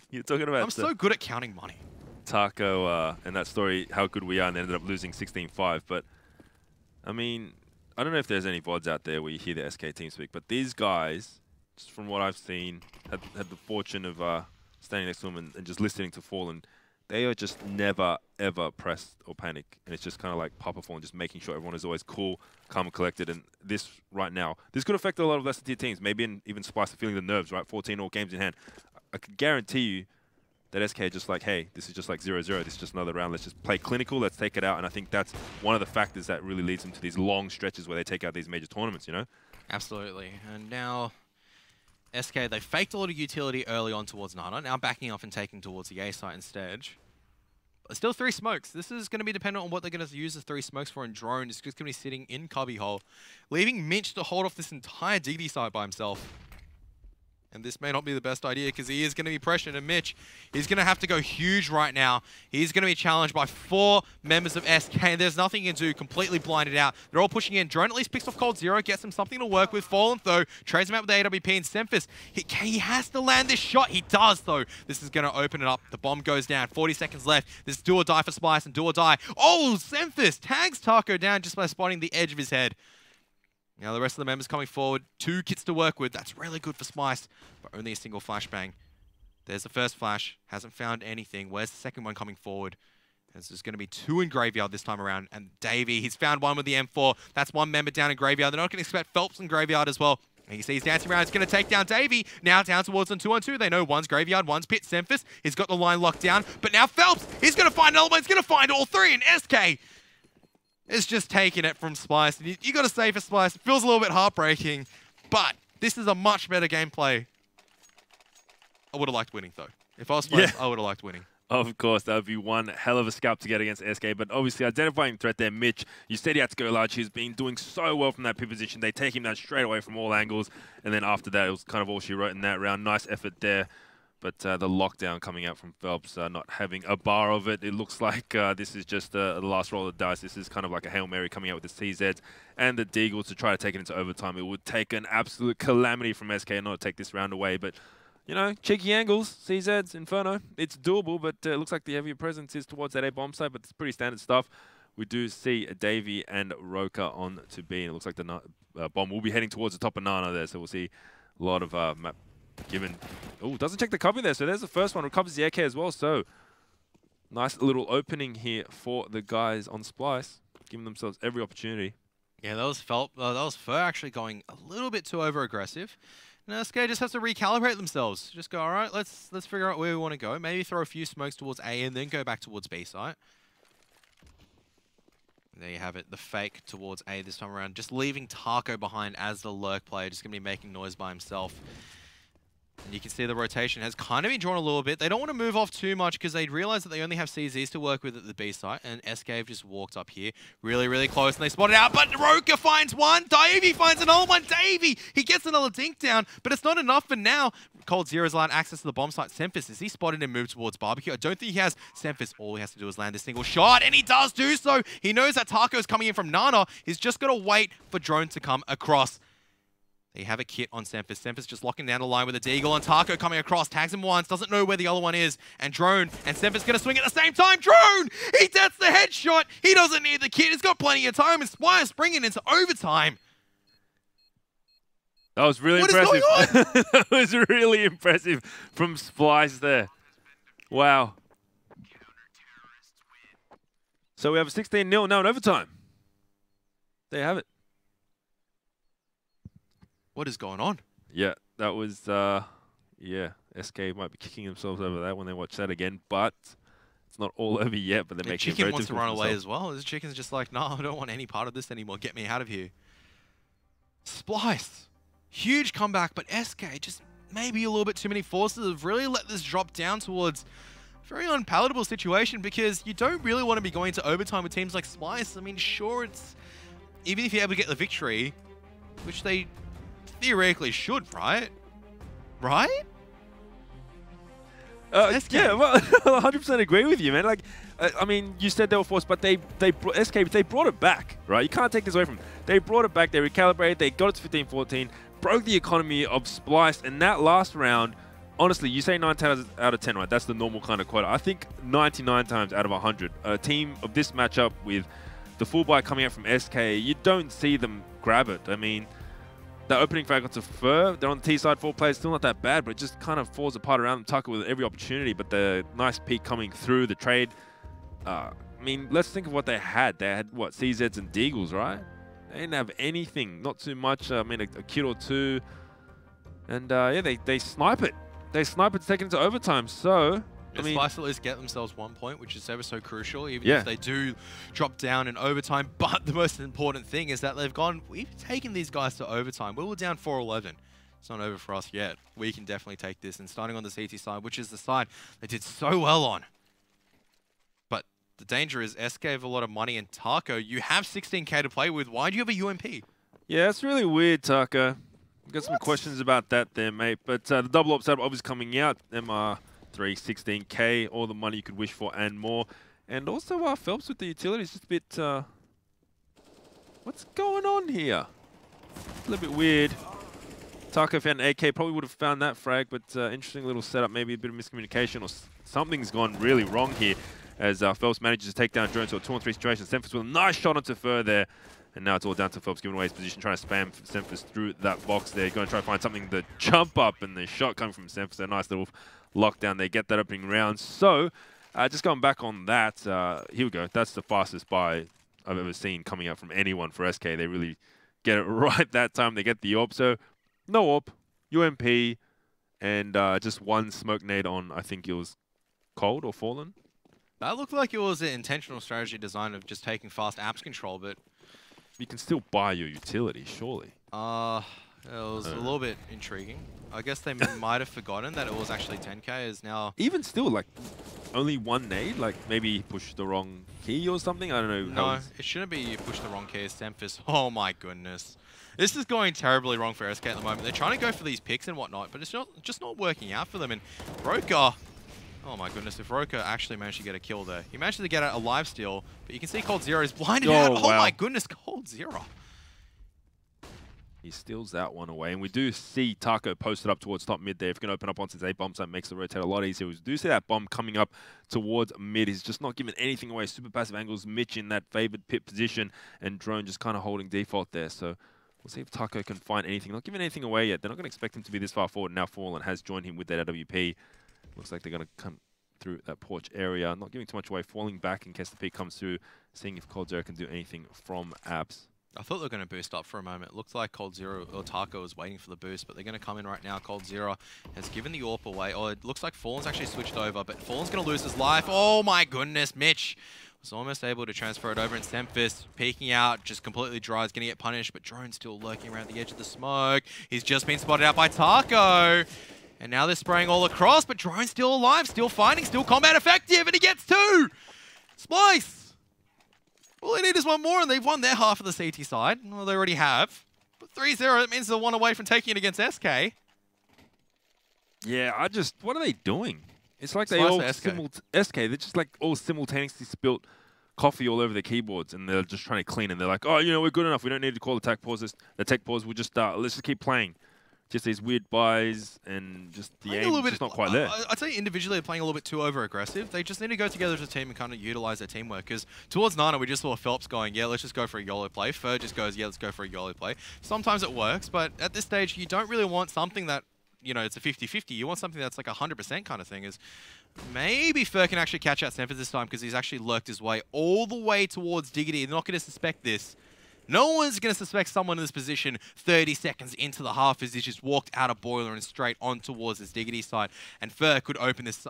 You're talking about. I'm so good at counting money. Taco and that story, how good we are, and ended up losing 16-5. But I mean, I don't know if there's any VODs out there where you hear the SK team speak, but these guys, just from what I've seen, had the fortune of standing next to them and just listening to Fallen. They are just never, ever pressed or panic. And it's just kind of like Papa Fallen, just making sure everyone is always cool, calm and collected. And this right now, this could affect a lot of lesser tier teams. Maybe even Splyce are feeling the nerves, right? 14 all games in hand. I could guarantee you that SK are just like, hey, this is just like 0-0. This is just another round. Let's just play clinical. Let's take it out. And I think that's one of the factors that really leads them to these long stretches where they take out these major tournaments, you know? Absolutely. And now SK, they faked a lot of utility early on towards Nana. Now backing off and taking towards the A site instead. But still 3 smokes. This is going to be dependent on what they're going to use the 3 smokes for, and Drone is just going to be sitting in cubbyhole, leaving Mitch to hold off this entire DD site by himself. And this may not be the best idea because he is going to be pressured. And Mitch, he's going to have to go huge right now. He's going to be challenged by 4 members of SK. And there's nothing he can do. Completely blinded out. They're all pushing in. Drone at least picks off Cold Zero. Gets him something to work with. Fallen, though, trades him out with the AWP and Stemfist. He has to land this shot. He does, though. This is going to open it up. The bomb goes down. 40 seconds left. This is do or die for Splyce and do or die. Oh, Stemfist tags Taco down just by spotting the edge of his head. Now the rest of the members coming forward. 2 kits to work with. That's really good for Splyce, but only a single flashbang. There's the first flash. Hasn't found anything. Where's the second one coming forward? There's going to be 2 in Graveyard this time around. And Davey, he's found one with the M4. That's 1 member down in Graveyard. They're not going to expect Phelps in Graveyard as well. And you see he's dancing around. He's going to take down Davey. Now down towards them 2-on-2. They know one's Graveyard, one's Pit. Semphis, he's got the line locked down. But now Phelps, he's going to find another one. He's going to find all 3. And SK is just taking it from Splyce. And you got to say for Splyce, it feels a little bit heartbreaking. But this is a much better gameplay. I would have liked winning, though. If I was Splyce, I would have liked winning. Of course, that would be one hell of a scalp to get against SK, but obviously identifying threat there, Mitch, you said he had to go large. He's been doing so well from that pit position. They take him down straight away from all angles, and then after that, it was kind of all she wrote in that round. Nice effort there, but the lockdown coming out from Phelps, not having a bar of it. It looks like this is just the last roll of the dice. This is kind of like a Hail Mary coming out with the CZs and the Deagles to try to take it into overtime. It would take an absolute calamity from SK not to take this round away, but you know, cheeky angles, CZs, Inferno. It's doable, but it looks like the heavier presence is towards that A bomb site, but it's pretty standard stuff. We do see Davey and Roka on to B, and it looks like the bomb will be heading towards the top of Nana there, so we'll see a lot of map given. Oh, doesn't check the copy there, so there's the first one. Recovers the AK as well, so nice little opening here for the guys on Splyce, giving themselves every opportunity. Yeah, that was Fur actually going a little bit too over-aggressive. And SK just has to recalibrate themselves. Just go, all right, let's figure out where we want to go. Maybe throw a few smokes towards A and then go back towards B site. And there you have it, the fake towards A this time around. Just leaving Taco behind as the lurk player, just going to be making noise by himself. And you can see the rotation has kind of been drawn a little bit. They don't want to move off too much because they realize that they only have CZs to work with at the B site. And SK have just walked up here really, really close. And they spot it out. But Roka finds one. Davey finds another one. Davey, he gets another dink down. But it's not enough for now. Cold Zero's allowed access to the bomb site. Semphis, is he spotted and moved towards Barbecue? I don't think he has. Semphis, all he has to do is land this single shot. And he does do so. He knows that Taco is coming in from Nana. He's just got to wait for Drone to come across. They have a kit on Semphis. Semphis just locking down the line with a Deagle, and Taco coming across, tags him once, doesn't know where the other one is, and Drone, and Semphis gonna swing at the same time. Drone! He gets the headshot! He doesn't need the kit, he's got plenty of time, and Splyce bringing into overtime. That was really impressive. That was really impressive from Splyce there. Wow. So we have a 16-0 now in overtime. There you have it. What is going on? Yeah, that was, yeah, SK might be kicking themselves over that when they watch that again, but it's not all over yet, but they're making it very difficult. Chicken wants to run away as well. This Chicken's just like, no, I don't want any part of this anymore. Get me out of here. Splyce, huge comeback, but SK just maybe a little bit too many forces have really let this drop down towards a very unpalatable situation because you don't really want to be going to overtime with teams like Splyce. I mean, sure, it's, even if you're able to get the victory, which they theoretically should, right? Right? Yeah, well, 100% agree with you, man. Like, I mean, you said they were forced, but they brought it back, right? You can't take this away from them. They brought it back. They recalibrated. They got it to 15-14, broke the economy of Splyce, and that last round, honestly, you say 9 times out of 10, right? That's the normal kind of quota. I think 99 times out of 100, a team of this matchup with the full buy coming out from SK, you don't see them grab it. I mean, the opening frag got to Fur. They're on the T side, 4 players, still not that bad, but it just kind of falls apart around them. Tucker with every opportunity, but the nice peak coming through, the trade. I mean, let's think of what they had. They had, what, CZs and Deagles, right? They didn't have anything, not too much. I mean, a kid or two. And yeah, they snipe it. They snipe it to take it into overtime. So, I mean, Splyce at least get themselves 1 point, which is ever so crucial, even if they do drop down in overtime. But the most important thing is that we've taken these guys to overtime. We were down 4-11. It's not over for us yet. We can definitely take this. And starting on the CT side, which is the side they did so well on. But the danger is SK have a lot of money, and Taco, you have 16K to play with. Why do you have a UMP? Yeah, it's really weird, Taco. We've got some questions about that there, mate. But the double op setup obviously coming out. MR3, 16K, all the money you could wish for and more. And also Phelps with the utilities, just a bit... what's going on here? A little bit weird. Taco found an AK, probably would have found that frag, but interesting little setup, maybe a bit of miscommunication or something's gone really wrong here as Phelps manages to take down Drone to a 2-on-3 situation. Semphis with a nice shot onto Fur there. And now it's all down to Phelps giving away his position, trying to spam Semphis through that box there. Going to try to find something to jump up, and the shot coming from Semphis. A nice little lockdown. They get that opening round. So Just going back on that, here we go. That's the fastest buy I've ever seen coming out from anyone for SK. They really get it right that time. They get the AWP. So no AWP, UMP, and just one smoke nade on, I think it was Cold or Fallen. That looked like it was an intentional strategy design of just taking fast apps control, but... You can still buy your utility, surely. It was a little bit intriguing. I guess they might have forgotten that it was actually 10k is now... Even still, like, only one nade? Like, maybe he pushed the wrong key or something? I don't know. No, it shouldn't be you pushed the wrong key. It's Semphis. Oh my goodness. This is going terribly wrong for SK at the moment. They're trying to go for these picks and whatnot, but it's just not working out for them. And Roka... Oh my goodness, if Roka actually managed to get a kill there. He managed to get out a live steal, but you can see Cold Zero is blinded out. Oh wow. My goodness, Cold Zero. He steals that one away. And we do see Taco posted up towards top mid there. If you can open up onto his A bomb site, makes the rotate a lot easier. We do see that bomb coming up towards mid. He's just not giving anything away. Super passive angles, Mitch in that favored pit position, and Drone just kind of holding default there. So we'll see if Taco can find anything. Not giving anything away yet. They're not going to expect him to be this far forward. Now Fallen has joined him with that AWP. Looks like they're going to come through that porch area. Not giving too much away. Falling back in case the peak comes through. Seeing if Cold Zero can do anything from apps. I thought they were going to boost up for a moment. It looked like Cold Zero or Taco was waiting for the boost, but they're going to come in right now. Cold Zero has given the AWP away. Oh, it looks like Fallen's actually switched over, but Fallen's going to lose his life. Oh my goodness, Mitch was almost able to transfer it over, and Semphis peeking out, just completely dry, is going to get punished, but Drone's still lurking around the edge of the smoke. He's just been spotted out by Taco. And now they're spraying all across, but Drone's still alive, still fighting, still combat effective, and he gets two! Splyce! All they need is one more, and they've won their half of the CT side. Well, they already have. But 3-0, that means they're one away from taking it against SK. Yeah, what are they doing? It's like they all SK, they're just like all simultaneously spilt coffee all over their keyboards, and they're just trying to clean, and they're like, oh, you know, we're good enough. We don't need to call the tech pause. The tech pause, we'll just let's just keep playing. Just these weird buys and just the aim is just not quite there. I'd say individually they're playing a little bit too over-aggressive. They just need to go together as a team and kind of utilize their teamwork. Because towards Nana, we just saw Phelps going, yeah, let's just go for a YOLO play. Fer just goes, yeah, let's go for a YOLO play. Sometimes it works, but at this stage, you don't really want something that, you know, it's a 50-50. You want something that's like 100% kind of thing. Is maybe Fer can actually catch out Semphis this time because he's actually lurked his way all the way towards Diggity. They're not going to suspect this. No one's going to suspect someone in this position 30 seconds into the half as he just walked out of Boiler and straight on towards this Diggity side. And Fer could open this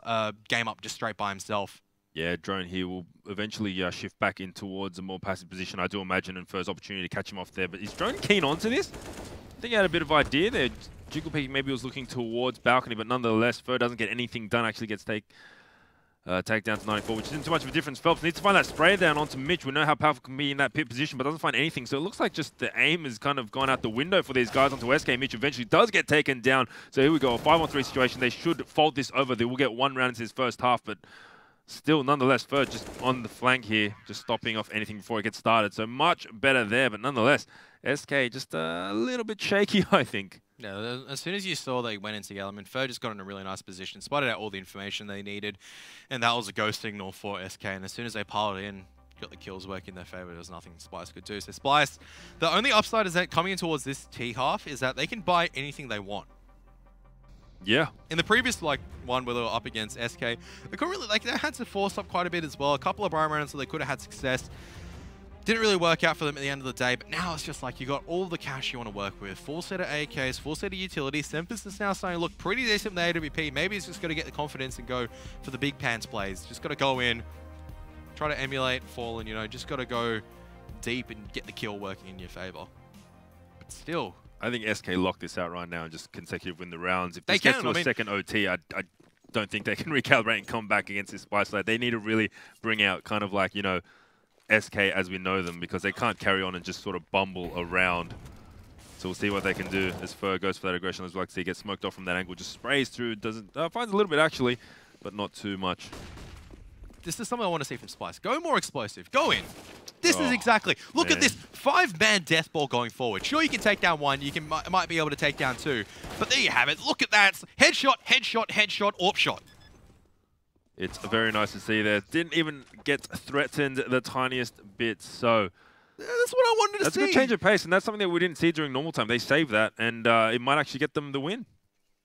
game up just straight by himself. Yeah, Drone here will eventually shift back in towards a more passive position, I do imagine, and Fer's opportunity to catch him off there. But is Drone keen onto this? I think he had a bit of idea there. Jiggle Peak maybe was looking towards balcony, but nonetheless, Fer doesn't get anything done, actually gets take down to 94, which isn't too much of a difference. Phelps needs to find that spray down onto Mitch. We know how powerful can be in that pit position, but doesn't find anything. So it looks like just the aim has kind of gone out the window for these guys onto SK. Mitch eventually does get taken down. So here we go, a 5-on-3 situation. They should fold this over. They will get one round into his first half, but still, nonetheless, Fer just on the flank here, just stopping off anything before it gets started. So much better there, but nonetheless, SK just a little bit shaky, I think. Yeah, as soon as you saw they went in together, I mean, Fer just got in a really nice position, spotted out all the information they needed, and that was a go signal for SK. And as soon as they piled in, got the kills working in their favor, there was nothing Splyce could do. So Splyce, the only upside is that coming in towards this T half is that they can buy anything they want. Yeah. In the previous one where they were up against SK, they couldn't really, they had to force up quite a bit as well. A couple of Brian rounds so they could have had success. Didn't really work out for them at the end of the day, but now it's just like you got all the cash you want to work with. Full set of AKs, full set of utilities. Semphis is now starting to look pretty decent with the AWP. Maybe he's just got to get the confidence and go for the big pants plays. Just got to go in, try to emulate Fallen, you know, just got to go deep and get the kill working in your favor. But still, I think SK locked this out right now and just consecutive win the rounds. If this gets to a second OT, I don't think they can recalibrate and come back against this Splyce side. They need to really bring out kind of like, you know, SK as we know them, because they can't carry on and just sort of bumble around. So we'll see what they can do as Fer goes for that aggression. As well, he gets smoked off from that angle, just sprays through, doesn't finds a little bit actually, but not too much. This is something I want to see from Splyce. Go more explosive. Go in. This is exactly. Look at this 5-man death ball going forward. Sure, you can take down one. You can might be able to take down two. But there you have it. Look at that. Headshot, headshot, headshot, AWP shot. It's very nice to see there. Didn't even get threatened the tiniest bit. So that's what I wanted to see. That's a good change of pace, and that's something that we didn't see during normal time. They saved that, and it might actually get them the win.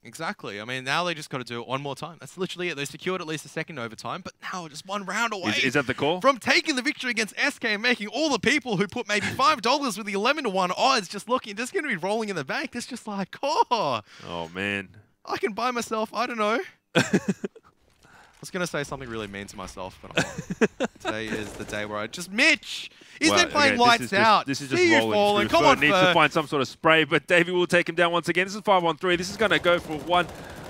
Exactly. I mean, now they just got to do it one more time. That's literally it. They secured at least a second overtime, but now just one round away. Is that the call? From taking the victory against SK and making all the people who put maybe $5 with the 11-1 odds just going to be rolling in the bank. It's just like, oh man. I can buy myself, I don't know. I was going to say something really mean to myself, but I'm not. Today is the day where I just... Mitch! He's been playing lights out. This is just rolling. Come on, needs to find some sort of spray, but Davey will take him down once again. This is 5-on-3. This is going to go for one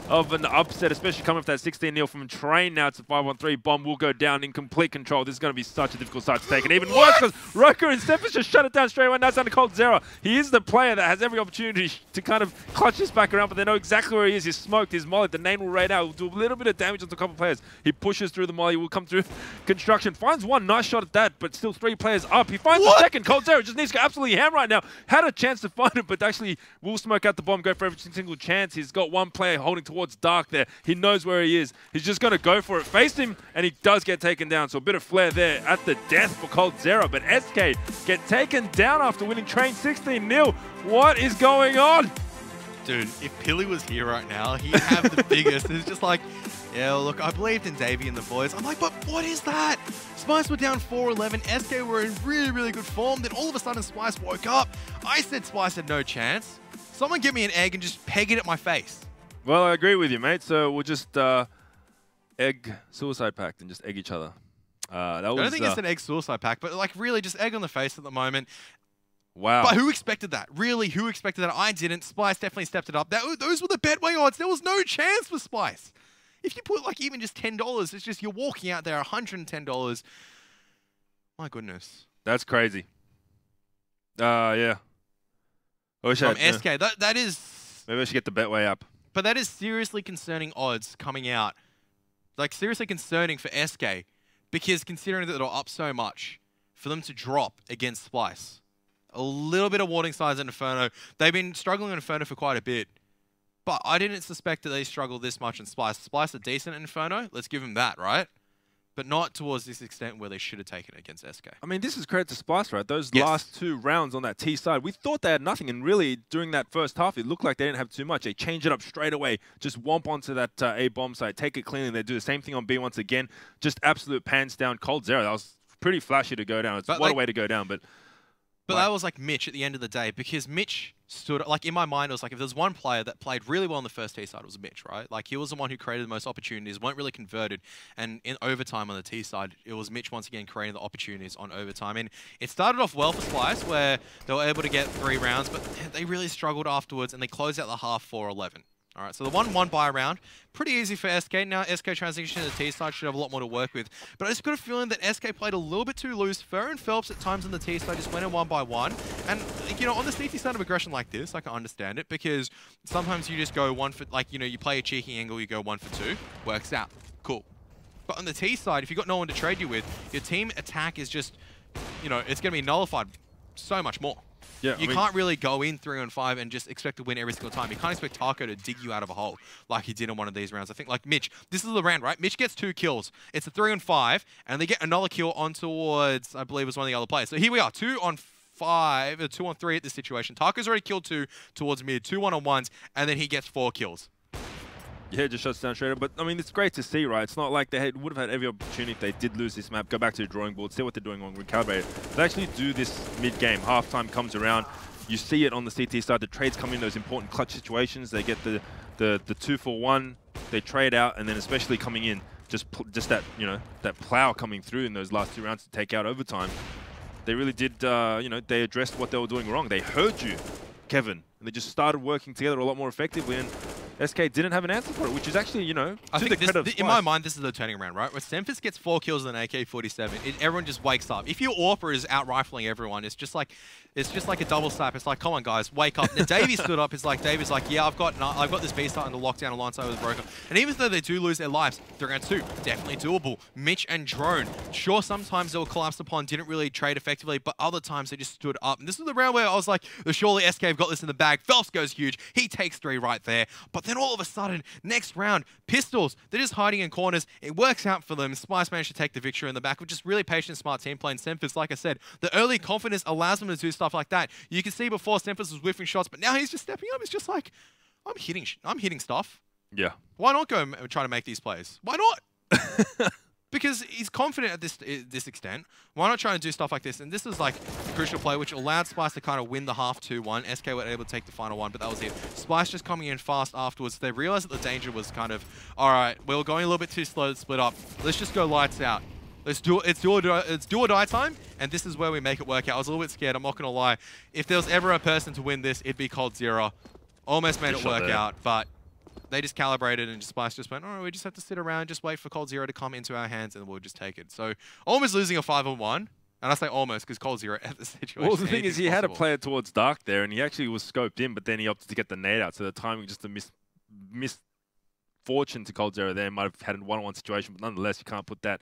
of an upset, especially coming off that 16-0 from Train. Now it's a 5-on-3. Bomb will go down in complete control. This is going to be such a difficult start to take. And even worse because Roku and Steffens just shut it down straight away. Now it's down to coldzera. He is the player that has every opportunity to kind of clutch this back around, but they know exactly where he is. He's smoked. He's mollied. The name will raid out. Will do a little bit of damage onto a couple of players. He pushes through the molly. Will come through construction. Finds one nice shot at that, but still 3 players up. He finds the second. coldzera just needs to go absolutely ham right now. Had a chance to find it, but actually will smoke out the bomb, go for every single chance. He's got one player holding towards Dark there. He knows where he is. He's just going to go for it. Face him, and he does get taken down. So a bit of flair there at the death for coldzera. But SK get taken down after winning Train 16-0. What is going on? Dude, if Pilly was here right now, he'd have the biggest. It's just like, yeah, look, I believed in Davey and the boys. I'm like, but what is that? Splyce were down 4-11. SK were in really, really good form. Then all of a sudden, Splyce woke up. I said Splyce had no chance. Someone give me an egg and just peg it at my face. Well, I agree with you, mate. So we'll just egg suicide pact and just egg each other. I don't think it's an egg suicide pact, but like really just egg on the face at the moment. Wow. But who expected that? Really, who expected that? I didn't. Splyce definitely stepped it up. Those were the Betway odds. There was no chance for Splyce. If you put like even just $10, it's just you're walking out there $110. My goodness. That's crazy. Yeah. From SK, that is... Maybe I should get the Betway up. But that is seriously concerning odds coming out. Like, seriously concerning for SK. Because considering that they're up so much, for them to drop against Splyce. A little bit of warning signs in Inferno. They've been struggling in Inferno for quite a bit. But I didn't suspect that they struggled this much in Splyce. Splyce are decent in Inferno. Let's give them that, right? But not towards this extent where they should have taken it against SK. I mean, this is credit to Splyce, right? Those last 2 rounds on that T side, we thought they had nothing. And really, during that first half, it looked like they didn't have too much. They changed it up straight away. Just womp onto that A bomb site, take it cleanly. They do the same thing on B once again. Just absolute pants down. coldzera. That was pretty flashy to go down. It's what a way to go down. But that was like Mitch at the end of the day, because Mitch stood, like in my mind, it was like if there's one player that played really well on the first T side, it was Mitch, right? Like he was the one who created the most opportunities, weren't really converted. And in overtime on the T side, it was Mitch once again creating the opportunities on overtime. And it started off well for Splyce, where they were able to get 3 rounds, but they really struggled afterwards, and they closed out the half 4-11. All right, so the 1-1 buy round, pretty easy for SK. Now SK transition to the T side should have a lot more to work with. But I just got a feeling that SK played a little bit too loose. Fur and Phelps at times on the T side just went in 1 by 1. And, you know, on the sneaky side of aggression like this, I can understand it, because sometimes you just go 1 for, like, you know, you play a cheeky angle, you go 1 for 2. Works out. Cool. But on the T side, if you've got no one to trade you with, your team attack is just, you know, it's going to be nullified so much more. Yeah, you can't really go in 3-on-5 and just expect to win every single time. You can't expect Taco to dig you out of a hole like he did in one of these rounds. I think like Mitch, this is the round, right? Mitch gets 2 kills. It's a 3-on-5, and they get another kill on towards, I believe it was one of the other players. So here we are, 2-on-5, or 2-on-3 at this situation. Taco's already killed 2 towards mid, 2 1-on-1s, and then he gets 4 kills. Yeah, just shuts down straight up. But, I mean, it's great to see, right? It's not like they would have had every opportunity if they did lose this map, go back to the drawing board, see what they're doing wrong, recalibrate it. They actually do this mid-game. Halftime comes around. You see it on the CT side. The trades come in those important clutch situations. They get the 2-for-1. They trade out, and then especially coming in, just that, you know, that plow coming through in those last 2 rounds to take out overtime. They really did, you know, they addressed what they were doing wrong. They heard you, Kevin, and they just started working together a lot more effectively. And SK didn't have an answer for it, which is actually, you know, I think in my mind, this is the turning around, right? When Stemphis gets 4 kills with an AK-47, everyone just wakes up. If your AWPer is out rifling everyone, it's just like a double slap. It's like, come on, guys, wake up. Now Davey stood up. It's like Davey's like, yeah, I've got this B site under lockdown alongside with Broker. And even though they do lose their lives, 3-on-2, definitely doable. Mitch and Drone, sure, sometimes they were collapsed upon, didn't really trade effectively, but other times they just stood up. And this is the round where I was like, surely SK have got this in the bag. Phelps goes huge. He takes 3 right there. But then all of a sudden, next round, Pistols, they're just hiding in corners. It works out for them. Splyce managed to take the victory in the back with just really patient, smart team play. And Stemphis, like I said, the early confidence allows them to do stuff like that. You can see before Stemphis was whiffing shots, but now he's just stepping up. It's just like, I'm hitting stuff. Yeah. Why not go and try to make these plays? Why not? Because he's confident at this extent. Why not try and do stuff like this? And this is like a crucial play, which allowed Splyce to kind of win the half 2-1. SK were able to take the final one, but that was it. Splyce just coming in fast afterwards. They realized that the danger was kind of, all right, we were going a little bit too slow to split up. Let's just go lights out. It's do or die time, and this is where we make it work out. I was a little bit scared, I'm not going to lie. If there was ever a person to win this, it'd be coldzera. Almost made it work out, but they just calibrated and Splyce just went, oh, we just have to sit around, just wait for coldzera to come into our hands and we'll just take it. So almost losing a 5-on-1, and I say almost because coldzera at the situation. Well, the thing is, he had a player towards Dark there and he actually was scoped in, but then he opted to get the nade out. So the timing, just a misfortune to coldzera there, might have had a 1-on-1 situation, but nonetheless, you can't put that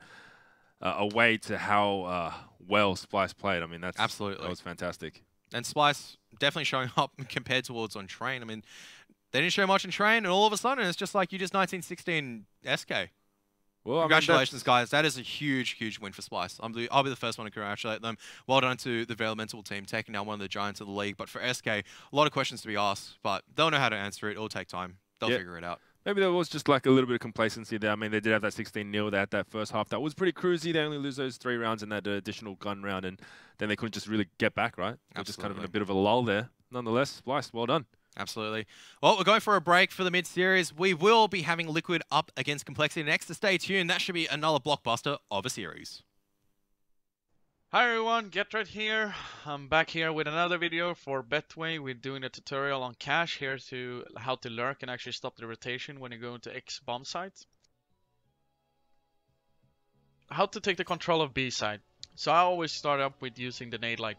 away to how well Splyce played. I mean, that was fantastic. And Splyce definitely showing up compared towards on train. I mean, they didn't show much in train, and all of a sudden, it's just like you just 1916 SK. Well, congratulations, guys. That is a huge, huge win for Splyce. I'll be the first one to congratulate them. Well done to the Elemental team, taking down one of the giants of the league. But for SK, a lot of questions to be asked, but they'll know how to answer it. It'll take time. They'll figure it out. Maybe there was just like a little bit of complacency there. I mean, they did have that 16-0 there at that first half. That was pretty cruisy. They only lose those 3 rounds in that additional gun round, and then they couldn't just really get back, right? They're just kind of in a bit of a lull there. Nonetheless, Splyce, well done. Absolutely. Well, we're going for a break for the mid-series. We will be having Liquid up against Complexity next, so stay tuned. That should be another blockbuster of a series. Hi everyone, GetRed here. I'm back here with another video for Betway. We're doing a tutorial on cache here to how to lurk and actually stop the rotation when you go into X bomb site. How to take the control of B side. So I always start up with using the nade like